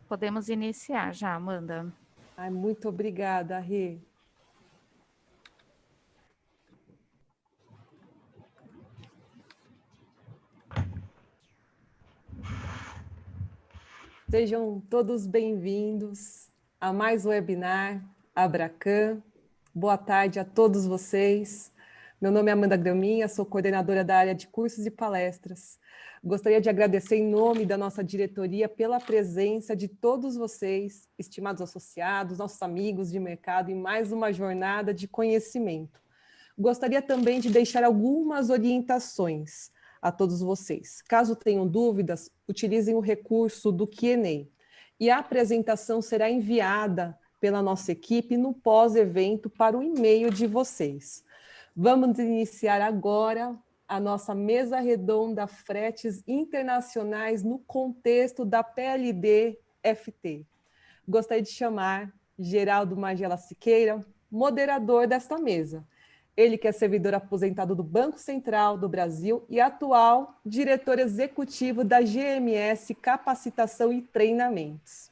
Podemos iniciar já, Amanda. Ai, muito obrigada, Rê. Sejam todos bem-vindos a mais um webinar Abracan. Boa tarde a todos vocês. Meu nome é Amanda Graminha, sou coordenadora da área de cursos e palestras. Gostaria de agradecer em nome da nossa diretoria pela presença de todos vocês, estimados associados, nossos amigos de mercado, em mais uma jornada de conhecimento. Gostaria também de deixar algumas orientações a todos vocês. Caso tenham dúvidas, utilizem o recurso do Q&A. E a apresentação será enviada pela nossa equipe no pós-evento para o e-mail de vocês. Vamos iniciar agora a nossa mesa redonda Fretes Internacionais no contexto da PLD-FT. Gostaria de chamar Geraldo Magela Siqueira, moderador desta mesa. Ele que é servidor aposentado do Banco Central do Brasil e atual diretor executivo da GMS Capacitação e Treinamentos.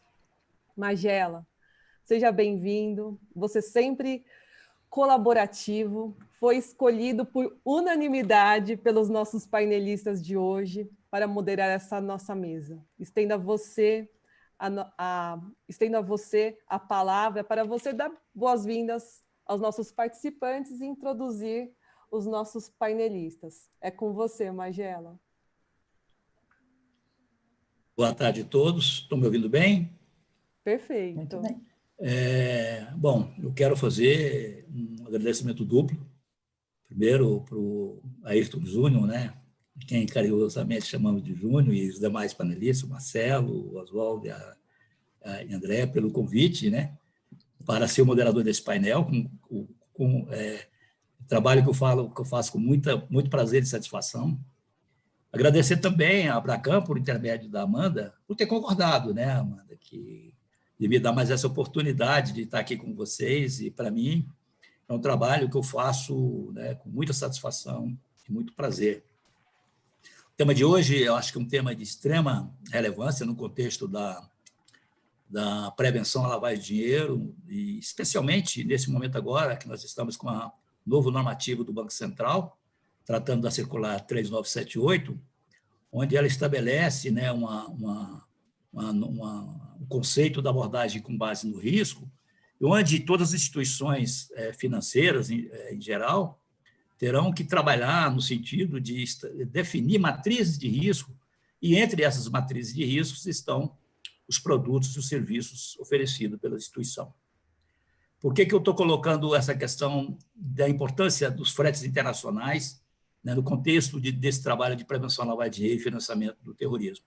Magela, seja bem-vindo. Você sempre colaborativo, foi escolhido por unanimidade pelos nossos painelistas de hoje para moderar essa nossa mesa. Estendo a você a palavra para você dar boas-vindas aos nossos participantes e introduzir os nossos painelistas. É com você, Magela. Boa tarde a todos. Estão me ouvindo bem? Perfeito. Muito bem. Bom, eu quero fazer um agradecimento duplo. Primeiro para o Ayrton Júnior, né? Quem carinhosamente chamamos de Júnior, e os demais panelistas, o Marcelo, o Oswaldo e a André, pelo convite, né? Para ser o moderador desse painel, com trabalho que eu faço com muito prazer e satisfação. Agradecer também a Abracan, por intermédio da Amanda, por ter concordado, né, Amanda, de me dar mais essa oportunidade de estar aqui com vocês, e para mim é um trabalho que eu faço, né, com muita satisfação e muito prazer. O tema de hoje, eu acho que é um tema de extrema relevância no contexto da prevenção à lavagem de dinheiro, e especialmente nesse momento agora, que nós estamos com o novo normativo do Banco Central, tratando da circular 3978, onde ela estabelece, né, o conceito da abordagem com base no risco, onde todas as instituições financeiras, em geral, terão que trabalhar no sentido de definir matrizes de risco, e entre essas matrizes de riscos estão os produtos e os serviços oferecidos pela instituição. Por que eu estou colocando essa questão da importância dos fretes internacionais, né, no contexto desse trabalho de prevenção à lavagem de dinheiro e financiamento do terrorismo?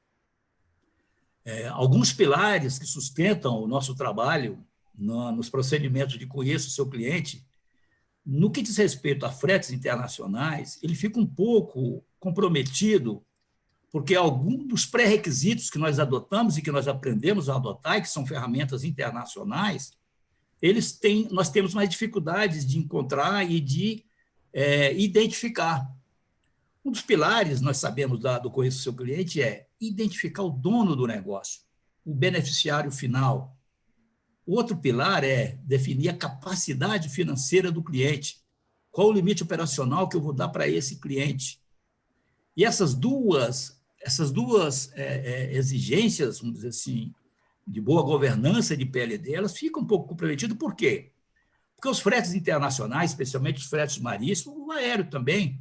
Alguns pilares que sustentam o nosso trabalho nos procedimentos de conheça o seu cliente, no que diz respeito a fretes internacionais, ele fica um pouco comprometido, porque alguns dos pré-requisitos que nós adotamos e que nós aprendemos a adotar, e que são ferramentas internacionais, nós temos mais dificuldades de encontrar e de identificar. Um dos pilares, nós sabemos, do conheça o seu cliente, é identificar o dono do negócio, o beneficiário final. O outro pilar é definir a capacidade financeira do cliente. Qual o limite operacional que eu vou dar para esse cliente? E essas duas exigências, vamos dizer assim, de boa governança de PLD, elas ficam um pouco comprometidas. Por quê? Porque os fretes internacionais, especialmente os fretes marítimos, o aéreo também,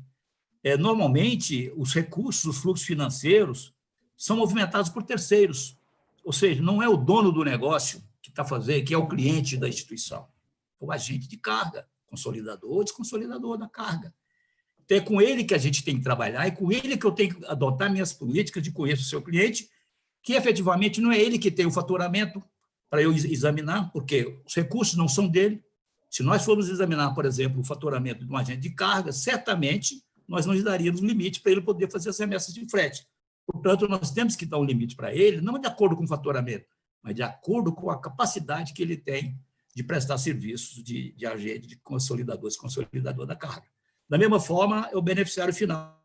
normalmente os recursos, os fluxos financeiros são movimentados por terceiros, ou seja, não é o dono do negócio que está fazendo, que é o cliente da instituição, é o agente de carga, consolidador ou desconsolidador da carga. Então, é com ele que a gente tem que trabalhar, é com ele que eu tenho que adotar minhas políticas de conhecer o seu cliente, que efetivamente não é ele que tem o faturamento para eu examinar, porque os recursos não são dele. Se nós formos examinar, por exemplo, o faturamento de um agente de carga, certamente nós não lhe daríamos limite para ele poder fazer as remessas de frete. Portanto, nós temos que dar um limite para ele, não de acordo com o faturamento, mas de acordo com a capacidade que ele tem de prestar serviços de agente, de consolidador da carga. Da mesma forma, é o beneficiário final.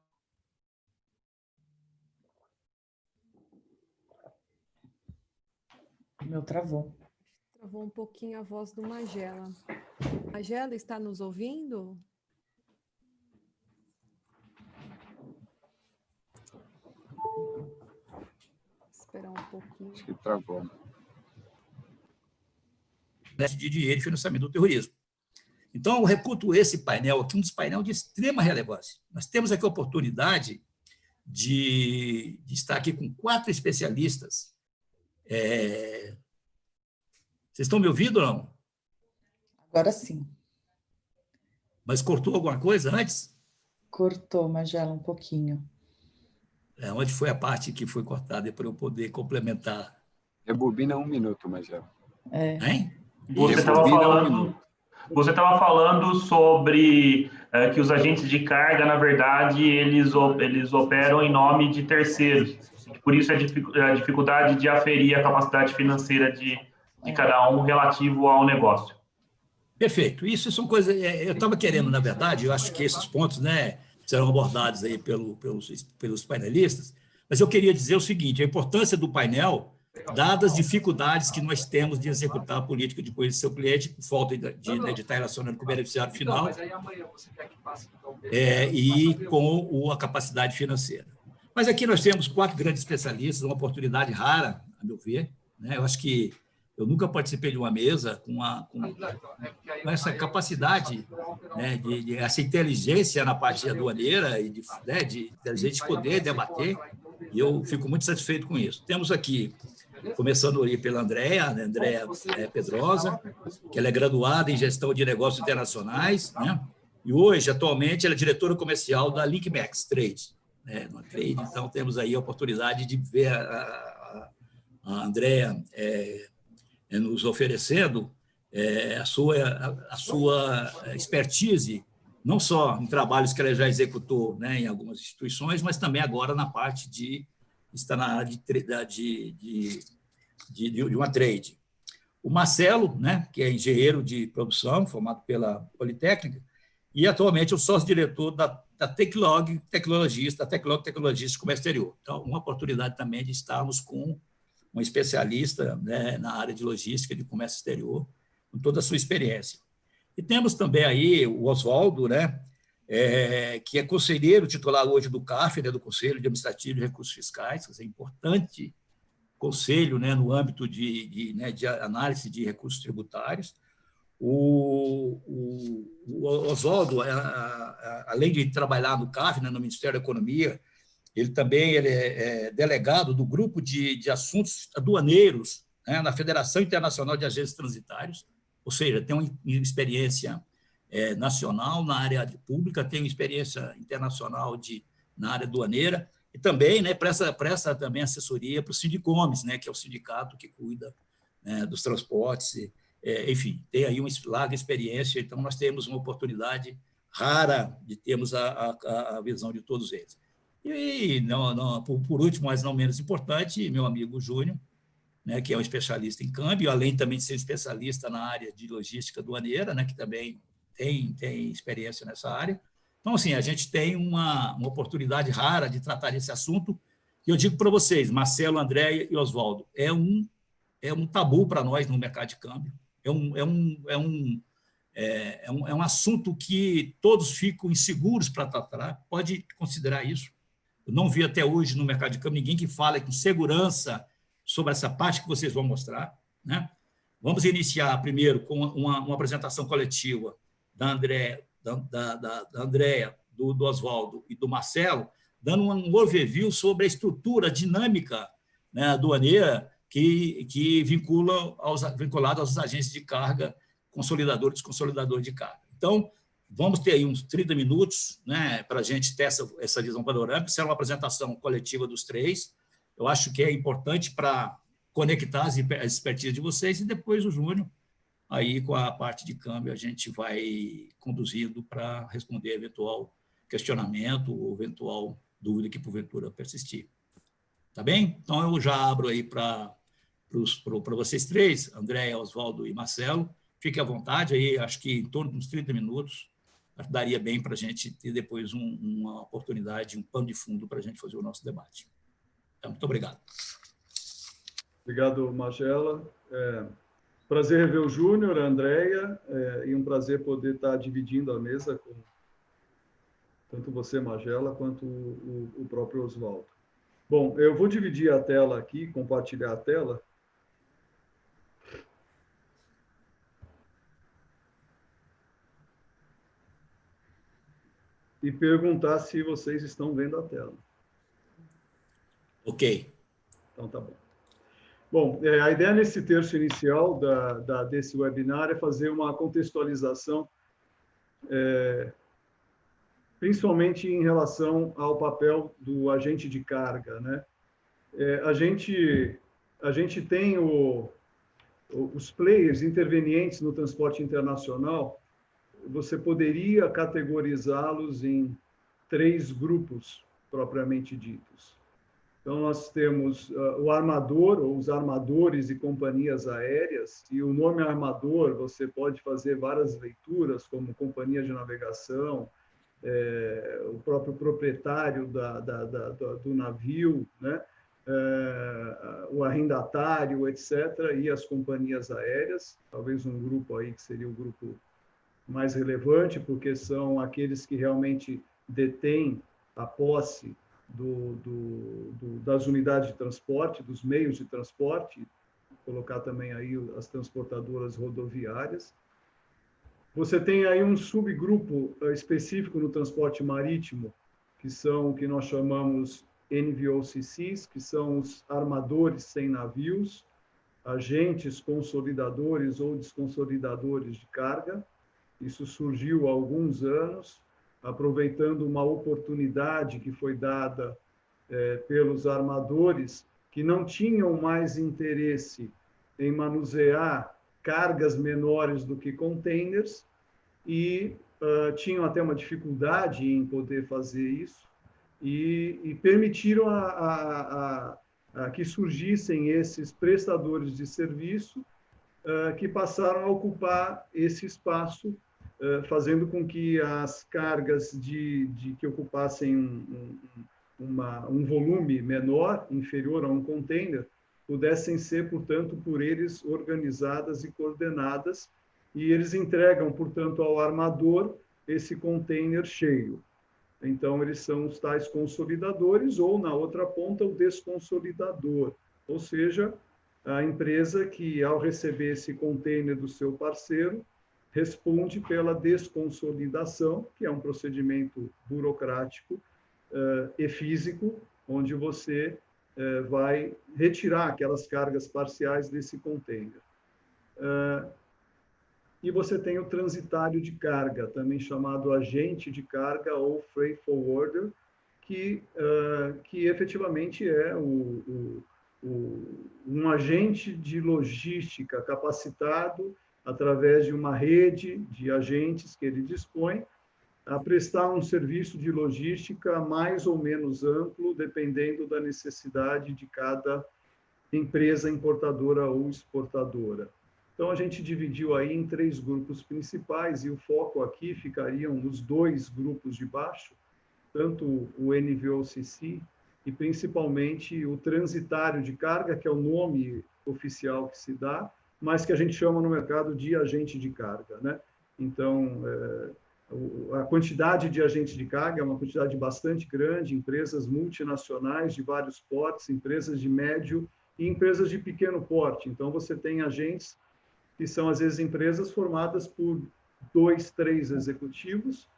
meu travou. Travou um pouquinho a voz do Magela. Magela, está nos ouvindo? Esperar um pouquinho. Acho que travou. De dinheiro e financiamento do terrorismo. Então, eu reputo esse painel aqui, um dos painéis de extrema relevância. Nós temos aqui a oportunidade de estar aqui com 4 especialistas. Vocês estão me ouvindo ou não? Agora sim. Mas cortou alguma coisa antes? Cortou, Magela, um pouquinho. Onde foi a parte que foi cortada para eu poder complementar? Rebobina 1 minuto, Magela. Hein? Você estava falando sobre que os agentes de carga, na verdade, eles operam em nome de terceiros. Por isso a dificuldade de aferir a capacidade financeira de cada um relativo ao negócio. Perfeito. Isso são coisas... Eu estava querendo, na verdade, eu acho que esses pontos, né, serão abordados aí pelos painelistas, mas eu queria dizer o seguinte, a importância do painel, dadas as dificuldades que nós temos de executar a política de coisa do seu cliente, por falta de estar relacionando com o beneficiário final, e com a capacidade financeira. Mas aqui nós temos 4 grandes especialistas, uma oportunidade rara, a meu ver, né? Eu acho que eu nunca participei de uma mesa com essa capacidade, né, essa inteligência na parte aduaneira e de gente poder debater, e eu fico muito satisfeito com isso. Temos aqui, começando ali pela Andréa, né, Andréa Pedrosa, que ela é graduada em Gestão de Negócios Internacionais, né, e hoje, atualmente, ela é diretora comercial da LinkMax Trade, né, uma trade. Então, temos aí a oportunidade de ver a Andréa nos oferecendo a sua expertise, não só em trabalhos que ela já executou, né, em algumas instituições, mas também agora na parte de estar na área de uma trade. O Marcelo, né, que é engenheiro de produção, formado pela Politécnica, e atualmente é o sócio-diretor da Teclog Tecnologista de Comércio Exterior. Então, uma oportunidade também de estarmos com um especialista, né, na área de logística de comércio exterior, com toda a sua experiência. E temos também aí o Oswaldo, né, que é conselheiro titular hoje do CARF, né, do Conselho de Administrativo de Recursos Fiscais, que é importante conselho, né, no âmbito de análise de recursos tributários. O Oswaldo, além de trabalhar no CARF, né, no Ministério da Economia, ele é delegado do Grupo de Assuntos Aduaneiros, né, na Federação Internacional de Agentes Transitários, ou seja, tem uma experiência nacional na área pública, tem uma experiência internacional na área aduaneira, e também, né, presta também assessoria para o Sindicomes, né, que é o sindicato que cuida, né, dos transportes, enfim, tem aí uma larga experiência, então nós temos uma oportunidade rara de termos a visão de todos eles. E, por último, mas não menos importante, meu amigo Júnior, né, que é um especialista em câmbio, além também de ser especialista na área de logística aduaneira, né, que também tem experiência nessa área. Então, assim, a gente tem uma oportunidade rara de tratar desse assunto, e eu digo para vocês, Marcelo, André e Oswaldo, é um tabu para nós no mercado de câmbio, é um assunto que todos ficam inseguros para tratar, pode considerar isso. Eu não vi até hoje no mercado de câmbio ninguém que fale com segurança sobre essa parte que vocês vão mostrar, né? Vamos iniciar primeiro com uma apresentação coletiva da Andréa, do Oswaldo e do Marcelo, dando um overview sobre a estrutura dinâmica, né, aduaneira que vinculada aos agentes de carga, consolidadores e desconsolidadores de carga. Então, vamos ter aí uns 30 minutos, né, para a gente ter essa visão panorâmica. Será uma apresentação coletiva dos 3. Eu acho que é importante para conectar as expertises de vocês, e depois o Júnior, aí com a parte de câmbio, a gente vai conduzindo para responder eventual questionamento ou eventual dúvida que porventura persistir. Tá bem? Então, eu já abro aí para vocês 3, André, Oswaldo e Marcelo. Fique à vontade, aí acho que em torno de uns 30 minutos, daria bem para a gente ter depois uma oportunidade, um pano de fundo para a gente fazer o nosso debate. Então, muito obrigado. Obrigado, Magela. Prazer rever o Júnior, a Andréia, e um prazer poder estar dividindo a mesa com tanto você, Magela, quanto o próprio Oswaldo. Bom, eu vou dividir a tela aqui, compartilhar a tela. E perguntar se vocês estão vendo a tela. Ok. Então, tá bom. Bom, a ideia nesse terço inicial desse webinar é fazer uma contextualização, principalmente em relação ao papel do agente de carga, né? A gente tem os players intervenientes no transporte internacional, você poderia categorizá-los em 3 grupos propriamente ditos. Então, nós temos o armador, ou os armadores e companhias aéreas, e o nome armador você pode fazer várias leituras, como companhia de navegação, o próprio proprietário do navio, né? O arrendatário, etc., e as companhias aéreas, talvez um grupo aí que seria o grupo mais relevante, porque são aqueles que realmente detêm a posse das unidades de transporte, dos meios de transporte, colocar também aí as transportadoras rodoviárias. Você tem aí um subgrupo específico no transporte marítimo, que são o que nós chamamos NVOCCs, que são os armadores sem navios, agentes consolidadores ou desconsolidadores de carga. Isso surgiu há alguns anos, aproveitando uma oportunidade que foi dada pelos armadores, que não tinham mais interesse em manusear cargas menores do que containers e tinham até uma dificuldade em poder fazer isso e permitiram que surgissem esses prestadores de serviço que passaram a ocupar esse espaço, fazendo com que as cargas que ocupassem um volume menor, inferior a um container, pudessem ser, portanto, por eles organizadas e coordenadas, e eles entregam, portanto, ao armador esse container cheio. Então, eles são os tais consolidadores, ou, na outra ponta, o desconsolidador, ou seja, a empresa que, ao receber esse container do seu parceiro, responde pela desconsolidação, que é um procedimento burocrático e físico, onde você vai retirar aquelas cargas parciais desse container. E você tem o transitário de carga, também chamado agente de carga ou freight forwarder, que efetivamente é um agente de logística capacitado através de uma rede de agentes que ele dispõe a prestar um serviço de logística mais ou menos amplo, dependendo da necessidade de cada empresa importadora ou exportadora. Então, a gente dividiu aí em 3 grupos principais, e o foco aqui ficariam nos 2 grupos de baixo, tanto o NVOCC e principalmente o transitário de carga, que é o nome oficial que se dá, mas que a gente chama no mercado de agente de carga, né? Então, a quantidade de agentes de carga é uma quantidade bastante grande, empresas multinacionais de vários portes, empresas de médio e empresas de pequeno porte. Então, você tem agentes que são, às vezes, empresas formadas por 2, 3 executivos,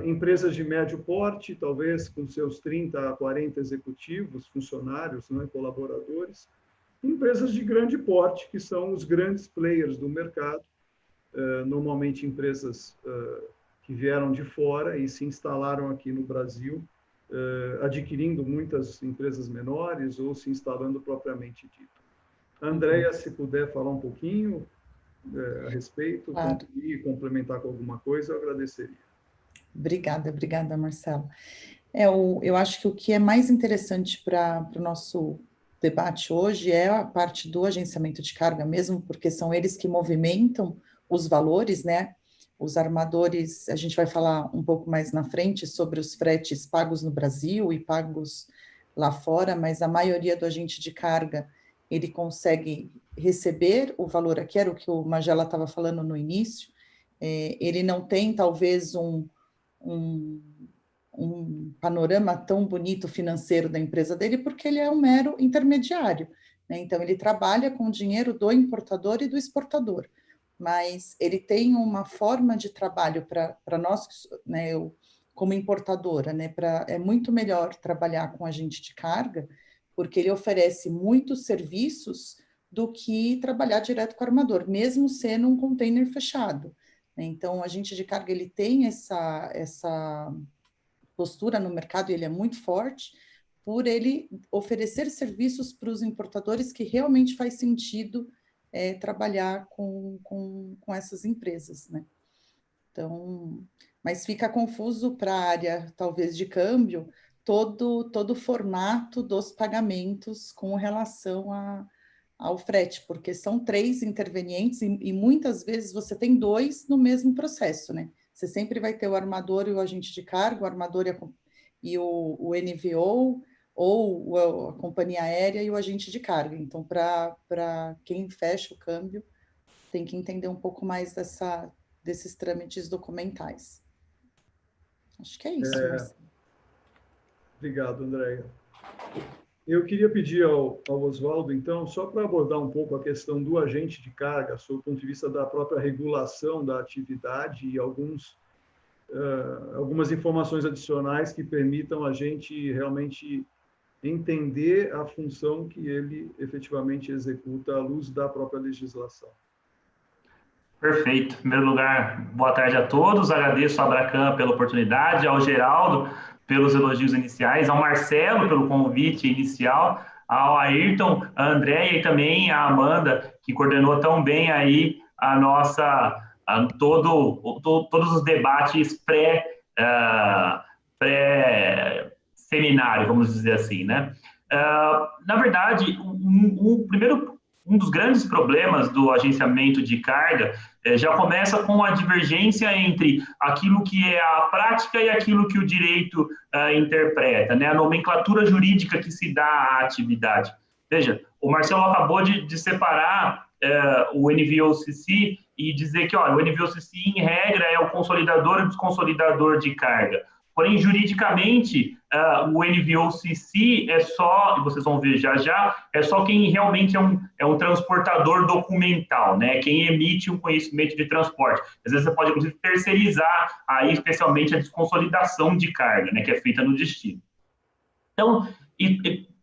empresas de médio porte, talvez com seus 30 a 40 executivos, funcionários, né, colaboradores, e empresas de grande porte, que são os grandes players do mercado, normalmente empresas que vieram de fora e se instalaram aqui no Brasil, adquirindo muitas empresas menores ou se instalando propriamente dito. Andréia, se puder falar um pouquinho a respeito, claro, e complementar com alguma coisa, eu agradeceria. Obrigada, Marcelo. Eu acho que o que é mais interessante para o nosso debate hoje é a parte do agenciamento de carga mesmo, porque são eles que movimentam os valores, né? Os armadores, a gente vai falar um pouco mais na frente sobre os fretes pagos no Brasil e pagos lá fora, mas a maioria do agente de carga, ele consegue receber o valor, aqui era o que o Magela estava falando no início, ele não tem talvez um panorama tão bonito financeiro da empresa dele, porque ele é um mero intermediário, né? Então, ele trabalha com o dinheiro do importador e do exportador, mas ele tem uma forma de trabalho para nós, né, eu, como importadora, né, é muito melhor trabalhar com agente de carga, porque ele oferece muitos serviços do que trabalhar direto com o armador, mesmo sendo um container fechado. Então, o agente de carga, ele tem essa postura no mercado, e ele é muito forte, por ele oferecer serviços para os importadores que realmente faz sentido trabalhar com essas empresas, né? Então, mas fica confuso para a área, talvez, de câmbio, todo o formato dos pagamentos com relação ao frete, porque são 3 intervenientes e muitas vezes você tem 2 no mesmo processo, né? Você sempre vai ter o armador e o agente de carga, o armador e o NVO, ou a companhia aérea e o agente de carga. Então, para quem fecha o câmbio, tem que entender um pouco mais desses trâmites documentais. Acho que é isso, Marcelo. Obrigado, Andréia. Eu queria pedir ao Oswaldo, então, só para abordar um pouco a questão do agente de carga, sob o ponto de vista da própria regulação da atividade e algumas informações adicionais que permitam a gente realmente entender a função que ele efetivamente executa à luz da própria legislação. Perfeito. Em primeiro lugar, boa tarde a todos. Agradeço à Abracam pela oportunidade, ao Geraldo pelos elogios iniciais, ao Marcelo pelo convite inicial, ao Ayrton, a Andréia e também a Amanda, que coordenou tão bem aí todos os debates pré-seminário, vamos dizer assim, né? Na verdade, um dos grandes problemas do agenciamento de carga já começa com a divergência entre aquilo que é a prática e aquilo que o direito interpreta, né? A nomenclatura jurídica que se dá à atividade. Veja, o Marcelo acabou de separar o NVOCC e dizer que, olha, o NVOCC, em regra, é o consolidador e desconsolidador de carga. Porém, juridicamente, o NVOCC é só, e vocês vão ver já, é só quem realmente é um transportador documental, né? Quem emite um conhecimento de transporte. Às vezes você pode, inclusive, terceirizar aí, especialmente, a desconsolidação de carga, né? Que é feita no destino. Então,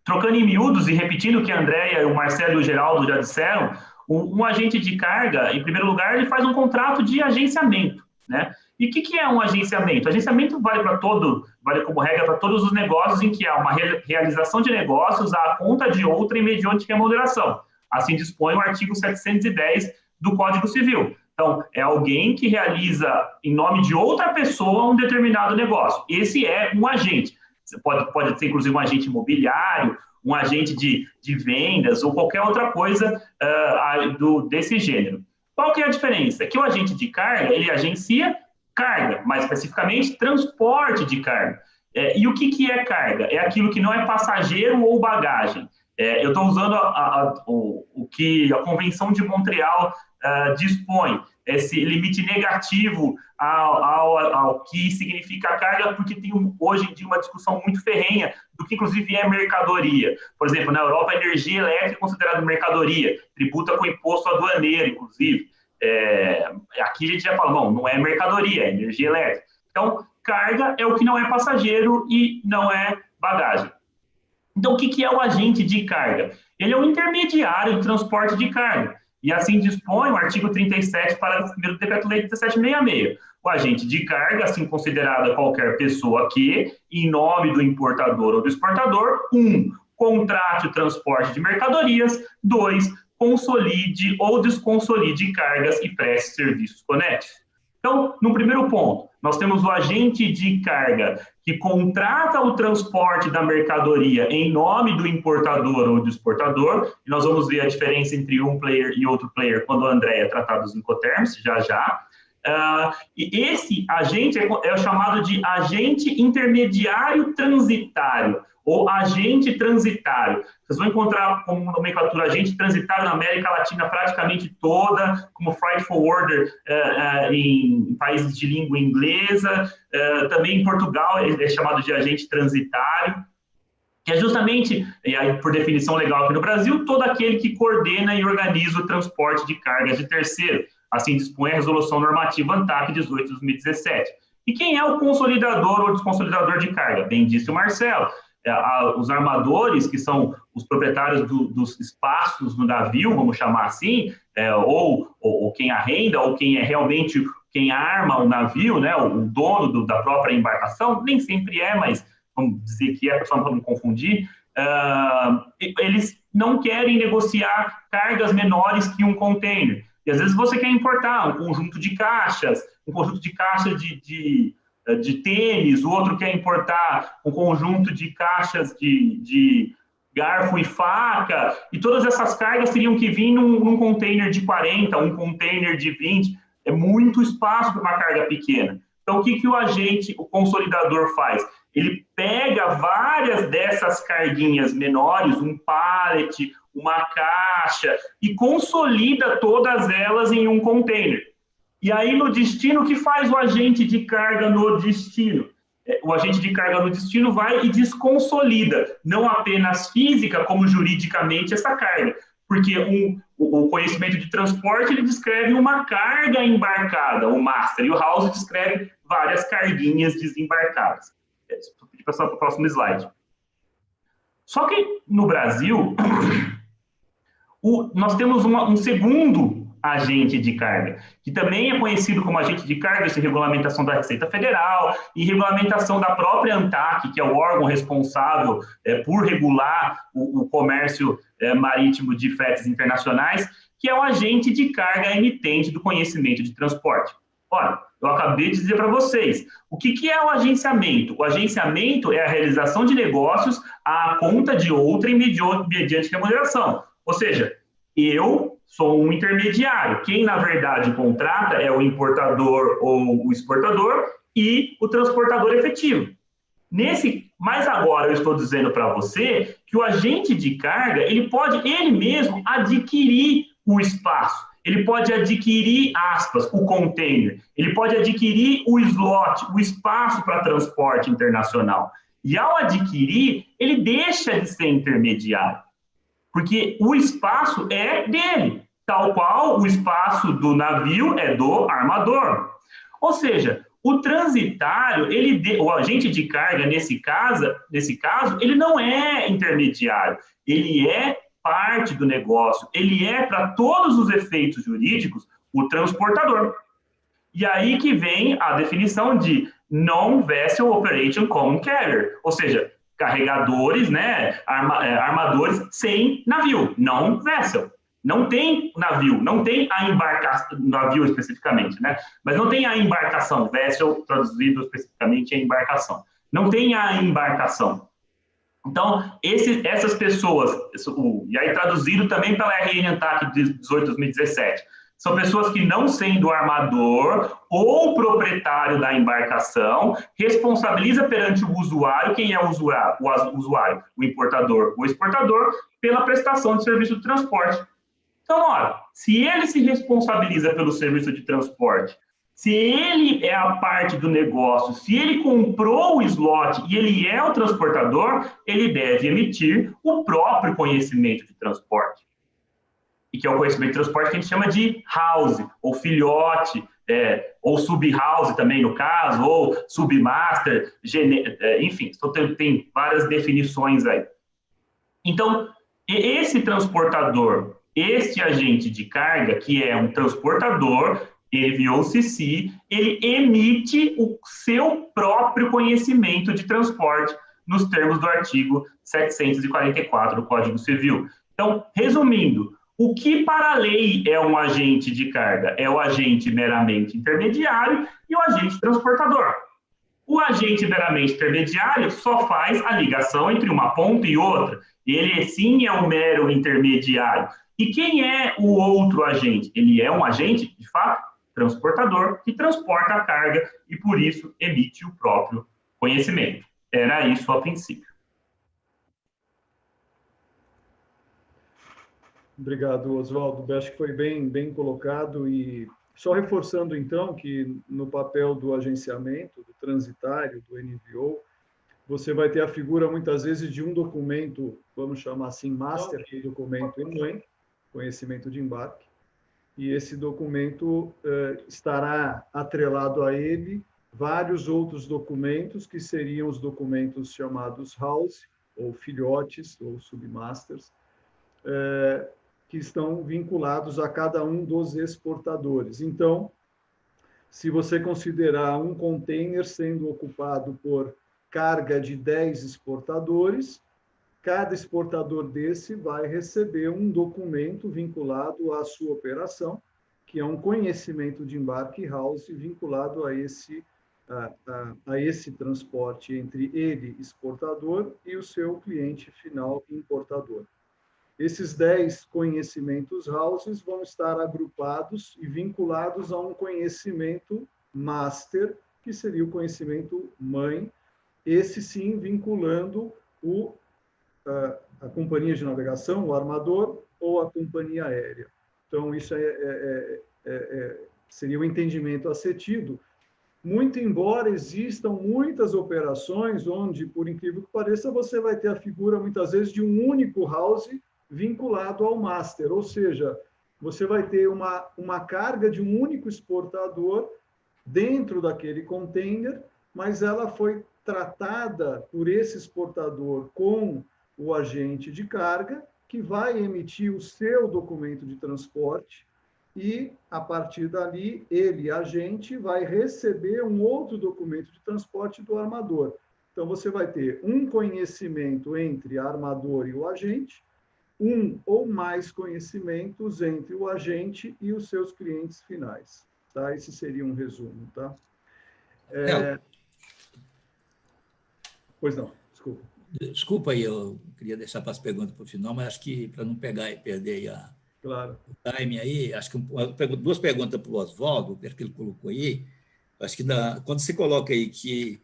trocando em miúdos e repetindo o que a Andréia, o Marcelo e o Geraldo já disseram, um agente de carga, em primeiro lugar, ele faz um contrato de agenciamento, né? E o que é um agenciamento? Agenciamento vale como regra para todos os negócios em que há uma realização de negócios à conta de outra e mediante remuneração. Assim dispõe o artigo 710 do Código Civil. Então, é alguém que realiza em nome de outra pessoa um determinado negócio. Esse é um agente. Pode ser, inclusive, um agente imobiliário, um agente de vendas ou qualquer outra coisa desse gênero. Qual que é a diferença? Que o agente de carga, ele agencia carga, mais especificamente, transporte de carga. E o que é carga? É aquilo que não é passageiro ou bagagem. Eu estou usando o que a Convenção de Montreal dispõe, esse limite negativo ao que significa carga, porque tem hoje em dia uma discussão muito ferrenha do que, inclusive, é mercadoria. Por exemplo, na Europa, a energia elétrica é considerada mercadoria, tributa com imposto aduaneiro, inclusive. Aqui a gente já fala, não é mercadoria, é energia elétrica. Então, carga é o que não é passageiro e não é bagagem. Então, o que é o agente de carga? Ele é um intermediário de transporte de carga. E assim dispõe o artigo 37, parágrafo 1º do Decreto-Lei 1766. O agente de carga, assim considerada qualquer pessoa que, em nome do importador ou do exportador, 1. Contrate o transporte de mercadorias, 2. Consolide ou desconsolide cargas e preste serviços conexos. Então, no primeiro ponto, nós temos o agente de carga que contrata o transporte da mercadoria em nome do importador ou do exportador, e nós vamos ver a diferença entre um player e outro player quando a Andréia tratar dos incoterms, já. E esse agente é chamado de agente intermediário transitário, ou agente transitário. Vocês vão encontrar como nomenclatura agente transitário na América Latina praticamente toda, como freight forwarder em países de língua inglesa, também em Portugal é chamado de agente transitário, que é justamente, e aí por definição legal aqui no Brasil, todo aquele que coordena e organiza o transporte de cargas de terceiro. Assim dispõe a Resolução Normativa ANTAC 18 de 2017. E quem é o consolidador ou desconsolidador de carga? Bem disse o Marcelo. Os armadores, que são os proprietários dos espaços no navio, vamos chamar assim, ou quem arrenda, ou quem é realmente quem arma o navio, né, o dono da própria embarcação, nem sempre é, mas vamos dizer que é, só para não confundir, eles não querem negociar cargas menores que um container. E às vezes você quer importar um conjunto de caixas, de tênis, o outro quer importar um conjunto de caixas de garfo e faca, e todas essas cargas teriam que vir num container de 40, um container de 20, é muito espaço para uma carga pequena. Então, o que o consolidador faz? Ele pega várias dessas carguinhas menores, um pallet, uma caixa, e consolida todas elas em um container. E aí, no destino, o que faz o agente de carga no destino? O agente de carga no destino vai e desconsolida, não apenas física, como juridicamente, essa carga. Porque o conhecimento de transporte, ele descreve uma carga embarcada, o master, e o house descreve várias carguinhas desembarcadas. Vou pedir passar para o próximo slide. Só que, no Brasil, nós temos um segundo agente de carga, que também é conhecido como agente de carga, isso é regulamentação da Receita Federal e regulamentação da própria ANTAC, que é o órgão responsável por regular o comércio marítimo de fretes internacionais, que é o agente de carga emitente do conhecimento de transporte. Olha, eu acabei de dizer para vocês, o que é o agenciamento? O agenciamento é a realização de negócios à conta de outra mediante remuneração. Ou seja, eu sou um intermediário. Quem, na verdade, contrata é o importador ou o exportador e o transportador efetivo. Mas agora eu estou dizendo para você que o agente de carga, ele pode, ele mesmo, adquirir o espaço. Ele pode adquirir, aspas, o container. Ele pode adquirir o slot, o espaço para transporte internacional. E ao adquirir, ele deixa de ser intermediário. Porque o espaço é dele, tal qual o espaço do navio é do armador. Ou seja, o transitário, o agente de carga, nesse caso, ele não é intermediário, ele é parte do negócio, ele é, para todos os efeitos jurídicos, o transportador. E aí que vem a definição de Non-Vessel Operation Common Carrier, ou seja, carregadores, né, armadores sem navio, não vessel. Não tem navio, não tem a embarcação, navio especificamente, né? Mas não tem a embarcação, vessel traduzido especificamente é embarcação. Não tem a embarcação. Então, essas pessoas, e aí traduzido também pela RN ANTAC 18/2017, são pessoas que, não sendo armador ou proprietário da embarcação, responsabiliza perante o usuário. Quem é o usuário? O importador ou exportador, pela prestação de serviço de transporte. Então, olha, se ele se responsabiliza pelo serviço de transporte, se ele é a parte do negócio, se ele comprou o slot e ele é o transportador, ele deve emitir o próprio conhecimento de transporte. E que é o conhecimento de transporte que a gente chama de house, ou filhote, ou sub-house também no caso, ou submaster, enfim, tem várias definições aí. Então, esse transportador, este agente de carga, que é um transportador, EVOCC, ele emite o seu próprio conhecimento de transporte nos termos do artigo 744 do Código Civil. Então, resumindo, o que para a lei é um agente de carga? É o agente meramente intermediário e o agente transportador. O agente meramente intermediário só faz a ligação entre uma ponta e outra. Ele, sim, é um mero intermediário. E quem é o outro agente? Ele é um agente, de fato, transportador, que transporta a carga e, por isso, emite o próprio conhecimento. Era isso a princípio. Obrigado, Oswaldo. Acho que foi bem colocado e só reforçando, então, que no papel do agenciamento, do transitário, do NVO, você vai ter a figura, muitas vezes, de um documento, vamos chamar assim, master, que é o documento mãe, conhecimento de embarque, e esse documento estará atrelado a ele vários outros documentos, que seriam os documentos chamados house, ou filhotes, ou submasters, que estão vinculados a cada um dos exportadores. Então, se você considerar um container sendo ocupado por carga de 10 exportadores, cada exportador desse vai receber um documento vinculado à sua operação, que é um conhecimento de embarque house vinculado a esse transporte entre ele, exportador, e o seu cliente final, importador. Esses 10 conhecimentos houses vão estar agrupados e vinculados a um conhecimento master, que seria o conhecimento mãe, esse sim vinculando a companhia de navegação, o armador ou a companhia aérea. Então, isso seria o entendimento a ser tido, muito embora existam muitas operações onde, por incrível que pareça, você vai ter a figura, muitas vezes, de um único house vinculado ao master, ou seja, você vai ter uma carga de um único exportador dentro daquele container, mas ela foi tratada por esse exportador com o agente de carga, que vai emitir o seu documento de transporte e, a partir dali, ele, agente, vai receber um outro documento de transporte do armador. Então, você vai ter um conhecimento entre armador e o agente, um ou mais conhecimentos entre o agente e os seus clientes finais. Tá? Esse seria um resumo. Tá? Pois não, desculpa. Desculpa aí, eu queria deixar para as perguntas para o final, mas acho que para não pegar e perder Claro. o time aí, acho que duas perguntas para o Oswaldo, que ele colocou aí. Acho que quando você coloca aí que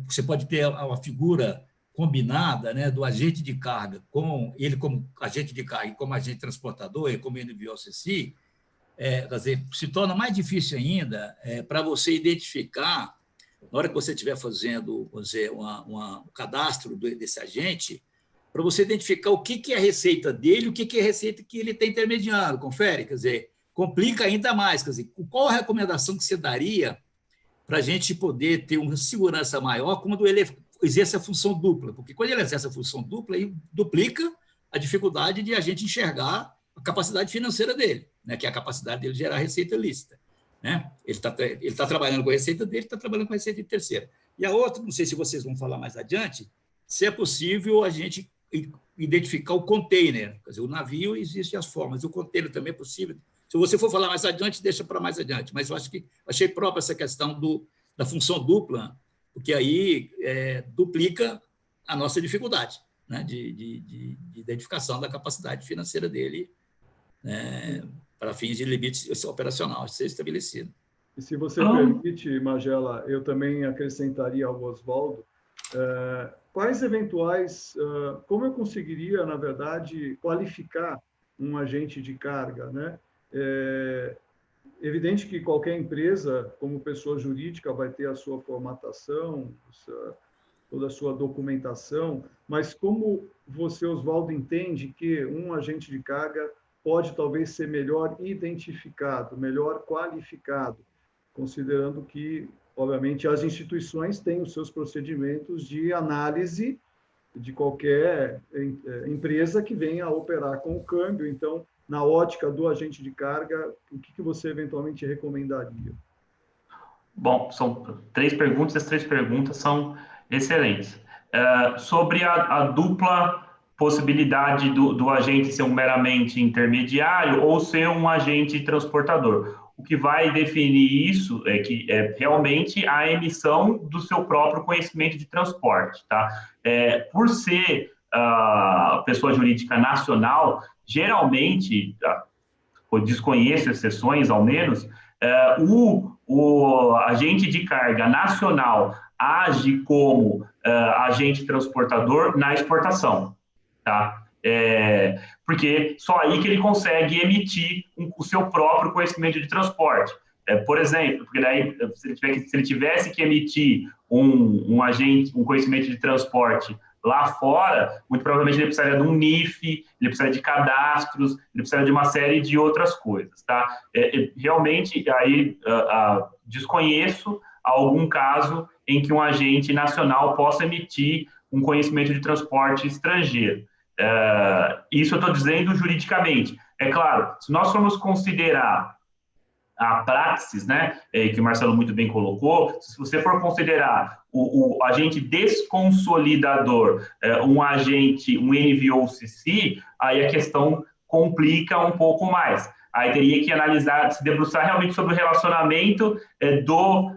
você pode ter uma figura combinada, né, do agente de carga com ele como agente de carga e como agente transportador e como NVOCC, quer dizer, se torna mais difícil ainda para você identificar, na hora que você estiver fazendo, vamos dizer, um cadastro desse agente, para você identificar o que é a receita dele, o que é a receita que ele está intermediando, confere? Quer dizer, complica ainda mais. Quer dizer, qual a recomendação que você daria para a gente poder ter uma segurança maior quando ele exerce a função dupla? Porque quando ele exerce a função dupla, ele duplica a dificuldade de a gente enxergar a capacidade financeira dele, né, que é a capacidade dele gerar receita lícita. Né? Ele está trabalhando com a receita dele, está trabalhando com a receita de terceira. E a outra, não sei se vocês vão falar mais adiante, se é possível a gente identificar o container. Quer dizer, o navio existe as formas, o container também é possível. Se você for falar mais adiante, deixa para mais adiante. Mas eu achei própria essa questão da função dupla, porque aí duplica a nossa dificuldade, né, de identificação da capacidade financeira dele, né, para fins de limite operacional a ser estabelecido. E se você permite, Magela, eu também acrescentaria ao Oswaldo, quais eventuais, como eu conseguiria, na verdade, qualificar um agente de carga, né? Evidente que qualquer empresa, como pessoa jurídica, vai ter a sua formatação, toda a sua documentação, mas como você, Oswaldo, entende que um agente de carga pode talvez ser melhor identificado, melhor qualificado, considerando que, obviamente, as instituições têm os seus procedimentos de análise de qualquer empresa que venha a operar com o câmbio. Então, na ótica do agente de carga, o que você eventualmente recomendaria? Bom, são 3 perguntas, as 3 perguntas são excelentes. Sobre a dupla possibilidade do agente ser um meramente intermediário ou ser um agente transportador. O que vai definir isso é que realmente a emissão do seu próprio conhecimento de transporte. Tá? Por ser pessoa jurídica nacional, geralmente, eu desconheço exceções ao menos, o agente de carga nacional age como agente transportador na exportação. Tá? Porque só aí que ele consegue emitir o seu próprio conhecimento de transporte. Por exemplo, porque daí, se ele tivesse que emitir um conhecimento de transporte lá fora, muito provavelmente ele precisaria de um NIF, ele precisaria de cadastros, ele precisaria de uma série de outras coisas, tá? Realmente, aí desconheço algum caso em que um agente nacional possa emitir um conhecimento de transporte estrangeiro. Isso eu estou dizendo juridicamente. É claro, se nós formos considerar a praxis, né, que o Marcelo muito bem colocou, se você for considerar o agente desconsolidador, um NVOCC, aí a questão complica um pouco mais. Aí teria que analisar, se debruçar realmente sobre o relacionamento do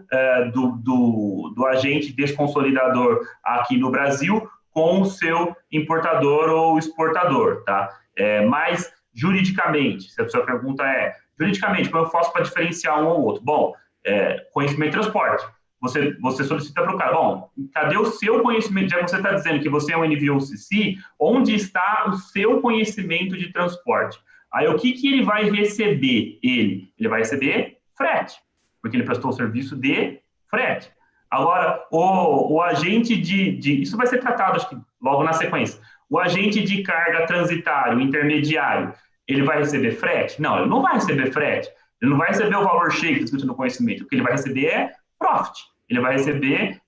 agente desconsolidador aqui no Brasil com o seu importador ou exportador, tá? Mas, juridicamente, se a sua pergunta juridicamente, como eu faço para diferenciar um ou outro? Bom, conhecimento e transporte. Você solicita para o cara, bom, cadê o seu conhecimento? Já que você está dizendo que você é um NVOCC, onde está o seu conhecimento de transporte? Aí, o que ele vai receber? Ele vai receber frete, porque ele prestou o serviço de frete. Agora, o agente isso vai ser tratado, acho que logo na sequência. O agente de carga transitário, intermediário, ele vai receber frete? Não, ele não vai receber frete. Ele não vai receber o valor cheio que no conhecimento. O que ele vai receber é profit. Ele vai receber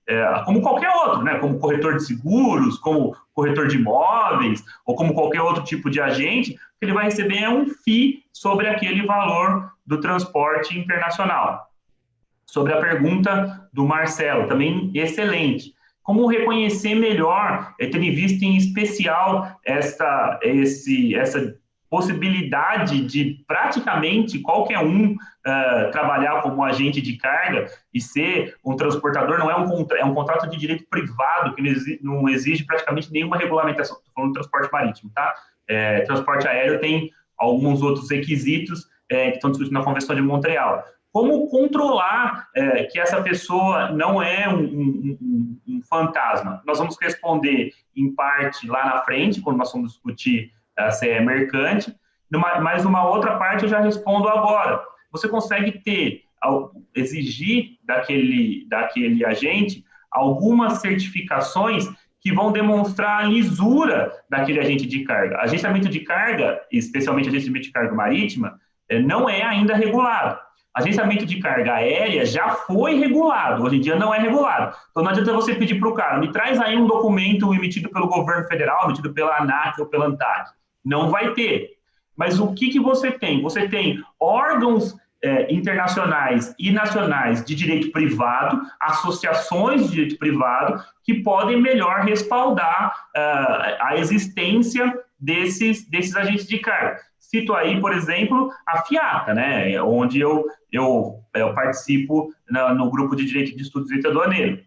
como qualquer outro, né? Como corretor de seguros, como corretor de imóveis, ou como qualquer outro tipo de agente. O que ele vai receber é um FII sobre aquele valor do transporte internacional. Sobre a pergunta do Marcelo, também excelente. Como reconhecer melhor, tendo em vista em especial essa possibilidade de praticamente qualquer um trabalhar como agente de carga e ser um transportador, não é um contrato de direito privado que não exige praticamente nenhuma regulamentação. Estou falando de transporte marítimo, tá? Transporte aéreo tem alguns outros requisitos que estão discutidos na Convenção de Montreal. Como controlar que essa pessoa não é um fantasma? Nós vamos responder em parte lá na frente, quando nós vamos discutir se é mercante, mas numa outra parte eu já respondo agora. Você consegue exigir daquele agente algumas certificações que vão demonstrar a lisura daquele agente de carga. Agenciamento de carga, especialmente agenciamento de carga marítima, não é ainda regulado. Agenciamento de carga aérea já foi regulado, hoje em dia não é regulado. Então não adianta você pedir para o cara, me traz aí um documento emitido pelo governo federal, emitido pela ANAC ou pela ANTAC. Não vai ter. Mas o que você tem? Você tem órgãos internacionais e nacionais de direito privado, associações de direito privado, que podem melhor respaldar a existência desses agentes de carga. Cito aí, por exemplo, a FIATA, né, onde eu participo no grupo de Direito de Estudos e aduaneiro.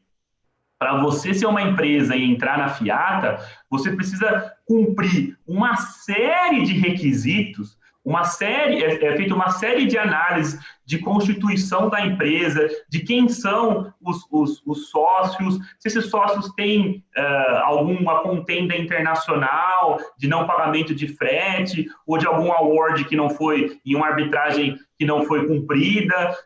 Para você ser uma empresa e entrar na FIATA, você precisa cumprir uma série de requisitos, é feita uma série de análises de constituição da empresa, de quem são os sócios, se esses sócios têm alguma contenda internacional de não pagamento de frete, ou de algum award que não foi, em uma arbitragem que não foi cumprida.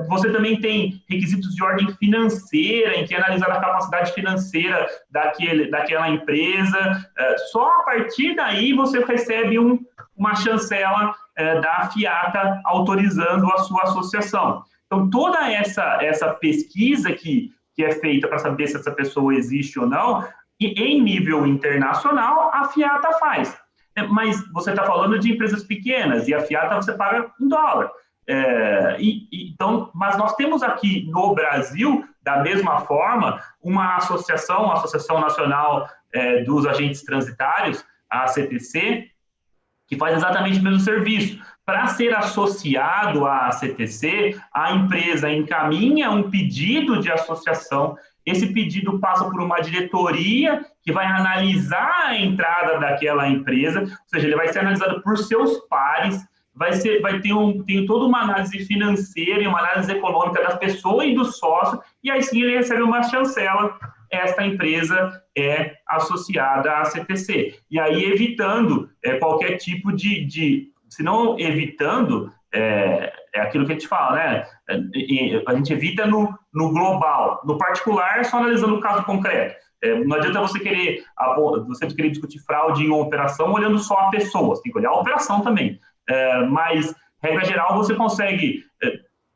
Você também tem requisitos de ordem financeira, em que é analisar a capacidade financeira daquela empresa. Só a partir daí você recebe uma chancela da FIATA autorizando a sua associação. Então, toda essa pesquisa que é feita para saber se essa pessoa existe ou não, e em nível internacional, a FIATA faz. Mas você está falando de empresas pequenas, e a FIATA você paga em dólar. Então, mas nós temos aqui no Brasil, da mesma forma, uma Associação Nacional dos Agentes Transitários, a ACTC, que faz exatamente o mesmo serviço. Para ser associado à ACTC, a empresa encaminha um pedido de associação, esse pedido passa por uma diretoria que vai analisar a entrada daquela empresa, ou seja, ele vai ser analisado por seus pares, tem toda uma análise financeira e uma análise econômica da pessoa e do sócio, e aí sim ele recebe uma chancela. Esta empresa é associada à CTC. E aí evitando qualquer tipo se não evitando, é aquilo que a gente fala, né? A gente evita no global, no particular, só analisando o caso concreto. Não adianta você querer discutir fraude em uma operação olhando só a pessoa, você tem que olhar a operação também. Mas, regra geral, você consegue,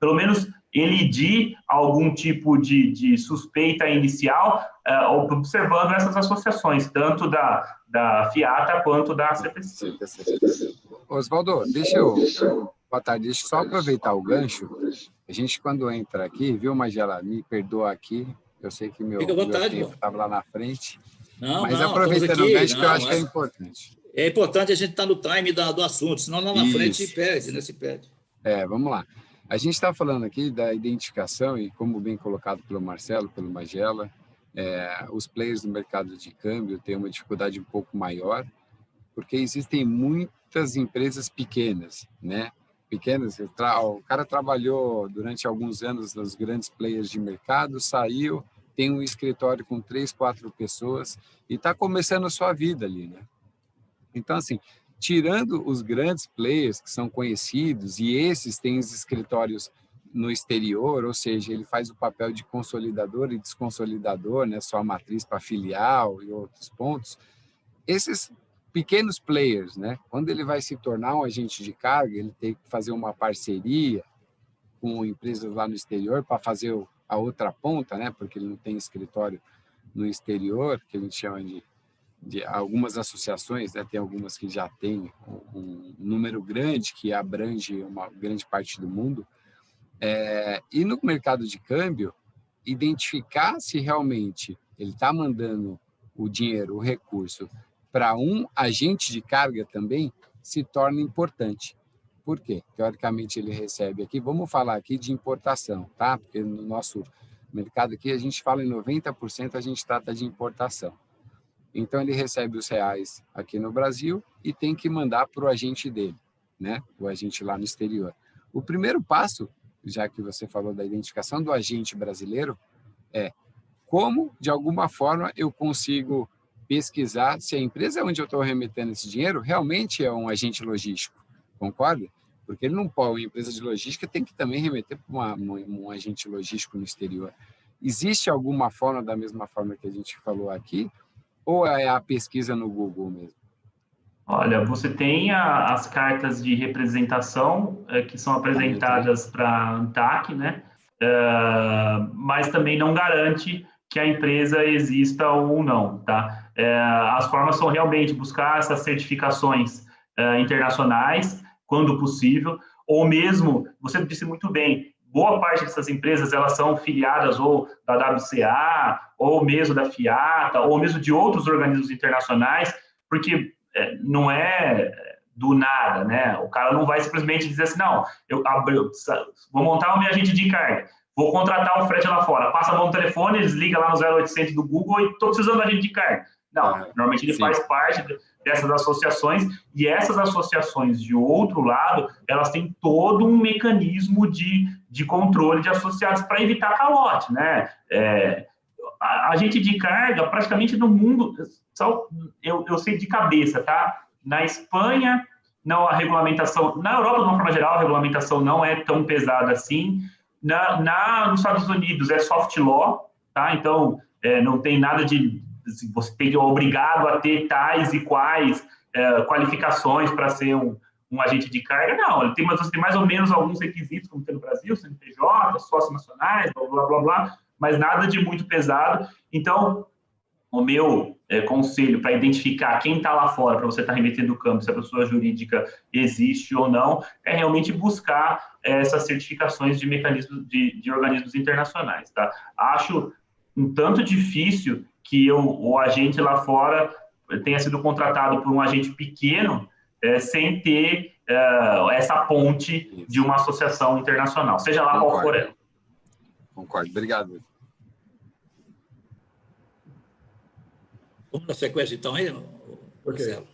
pelo menos, elidir algum tipo de suspeita inicial, observando essas associações, tanto da FIATA quanto da CTC. Oswaldo, boa tarde, deixa eu só aproveitar o gancho. A gente, quando entra aqui, viu, Magela, me perdoa aqui, eu sei que meu tempo estava lá na frente, mas aproveitando o gancho, que eu acho que é importante. É importante a gente estar no time do assunto, senão lá na frente se perde, né? Se perde. Vamos lá. A gente está falando aqui da identificação e, como bem colocado pelo Marcelo, pelo Magela, os players do mercado de câmbio têm uma dificuldade um pouco maior, porque existem muitas empresas pequenas, né? Pequenas, o cara trabalhou durante alguns anos nos grandes players de mercado, saiu, tem um escritório com 3, 4 pessoas e está começando a sua vida ali, né? Então, assim, tirando os grandes players que são conhecidos, e esses têm os escritórios no exterior, ou seja, ele faz o papel de consolidador e desconsolidador, né, só a matriz para filial e outros pontos, esses pequenos players, né, quando ele vai se tornar um agente de carga, ele tem que fazer uma parceria com empresas lá no exterior para fazer a outra ponta, né, porque ele não tem escritório no exterior, que a gente chama de algumas associações, né, tem algumas que já têm um número grande que abrange uma grande parte do mundo, e no mercado de câmbio, identificar se realmente ele está mandando o dinheiro, o recurso, para um agente de carga também, se torna importante. Por quê? Teoricamente, ele recebe aqui, vamos falar aqui de importação, tá? Porque no nosso mercado aqui, a gente fala em 90%, a gente trata de importação. Então, ele recebe os reais aqui no Brasil e tem que mandar para o agente dele, né? O agente lá no exterior. O primeiro passo, já que você falou da identificação do agente brasileiro, é como, de alguma forma, eu consigo pesquisar se a empresa onde eu estou remetendo esse dinheiro realmente é um agente logístico, concorda? Porque ele não pode, uma empresa de logística tem que também remeter para um agente logístico no exterior. Existe alguma forma, da mesma forma que a gente falou aqui, ou é a pesquisa no Google mesmo? Olha, você tem as cartas de representação que são apresentadas para a ANTAC, né? Mas também não garante que a empresa exista ou não, tá? As formas são realmente buscar essas certificações internacionais, quando possível, ou mesmo, você disse muito bem, boa parte dessas empresas, elas são filiadas ou da WCA, ou mesmo da FIATA, ou mesmo de outros organismos internacionais, porque não é do nada, né? O cara não vai simplesmente dizer assim, não, vou montar o meu agente de carga, vou contratar um frete lá fora, passa a mão no telefone, eles ligam lá no 0800 do Google e estou precisando de agente de carga. Não, normalmente ele faz parte dessas associações, e essas associações, de outro lado, elas têm todo um mecanismo de controle de associados para evitar calote, né? Agente de carga, praticamente no mundo, eu sei de cabeça, tá? Na Espanha, não, a regulamentação, na Europa, de uma forma geral, a regulamentação não é tão pesada assim. Nos Estados Unidos é soft law, tá? Então, não tem nada de você tem obrigado a ter tais e quais qualificações para ser um agente de carga. Não, você tem mais ou menos alguns requisitos, como tem no Brasil, CNPJ, sócios nacionais, blá, blá, blá, blá, mas nada de muito pesado. Então, o meu conselho para identificar quem está lá fora, para você estar remetendo o campo, se a pessoa jurídica existe ou não, é realmente buscar essas certificações de mecanismos de organismos internacionais, tá? Acho um tanto difícil que o agente lá fora tenha sido contratado por um agente pequeno sem ter essa ponte de uma associação internacional, seja lá qual for ela. Concordo, obrigado. Vamos na sequência, então, aí, Marcelo?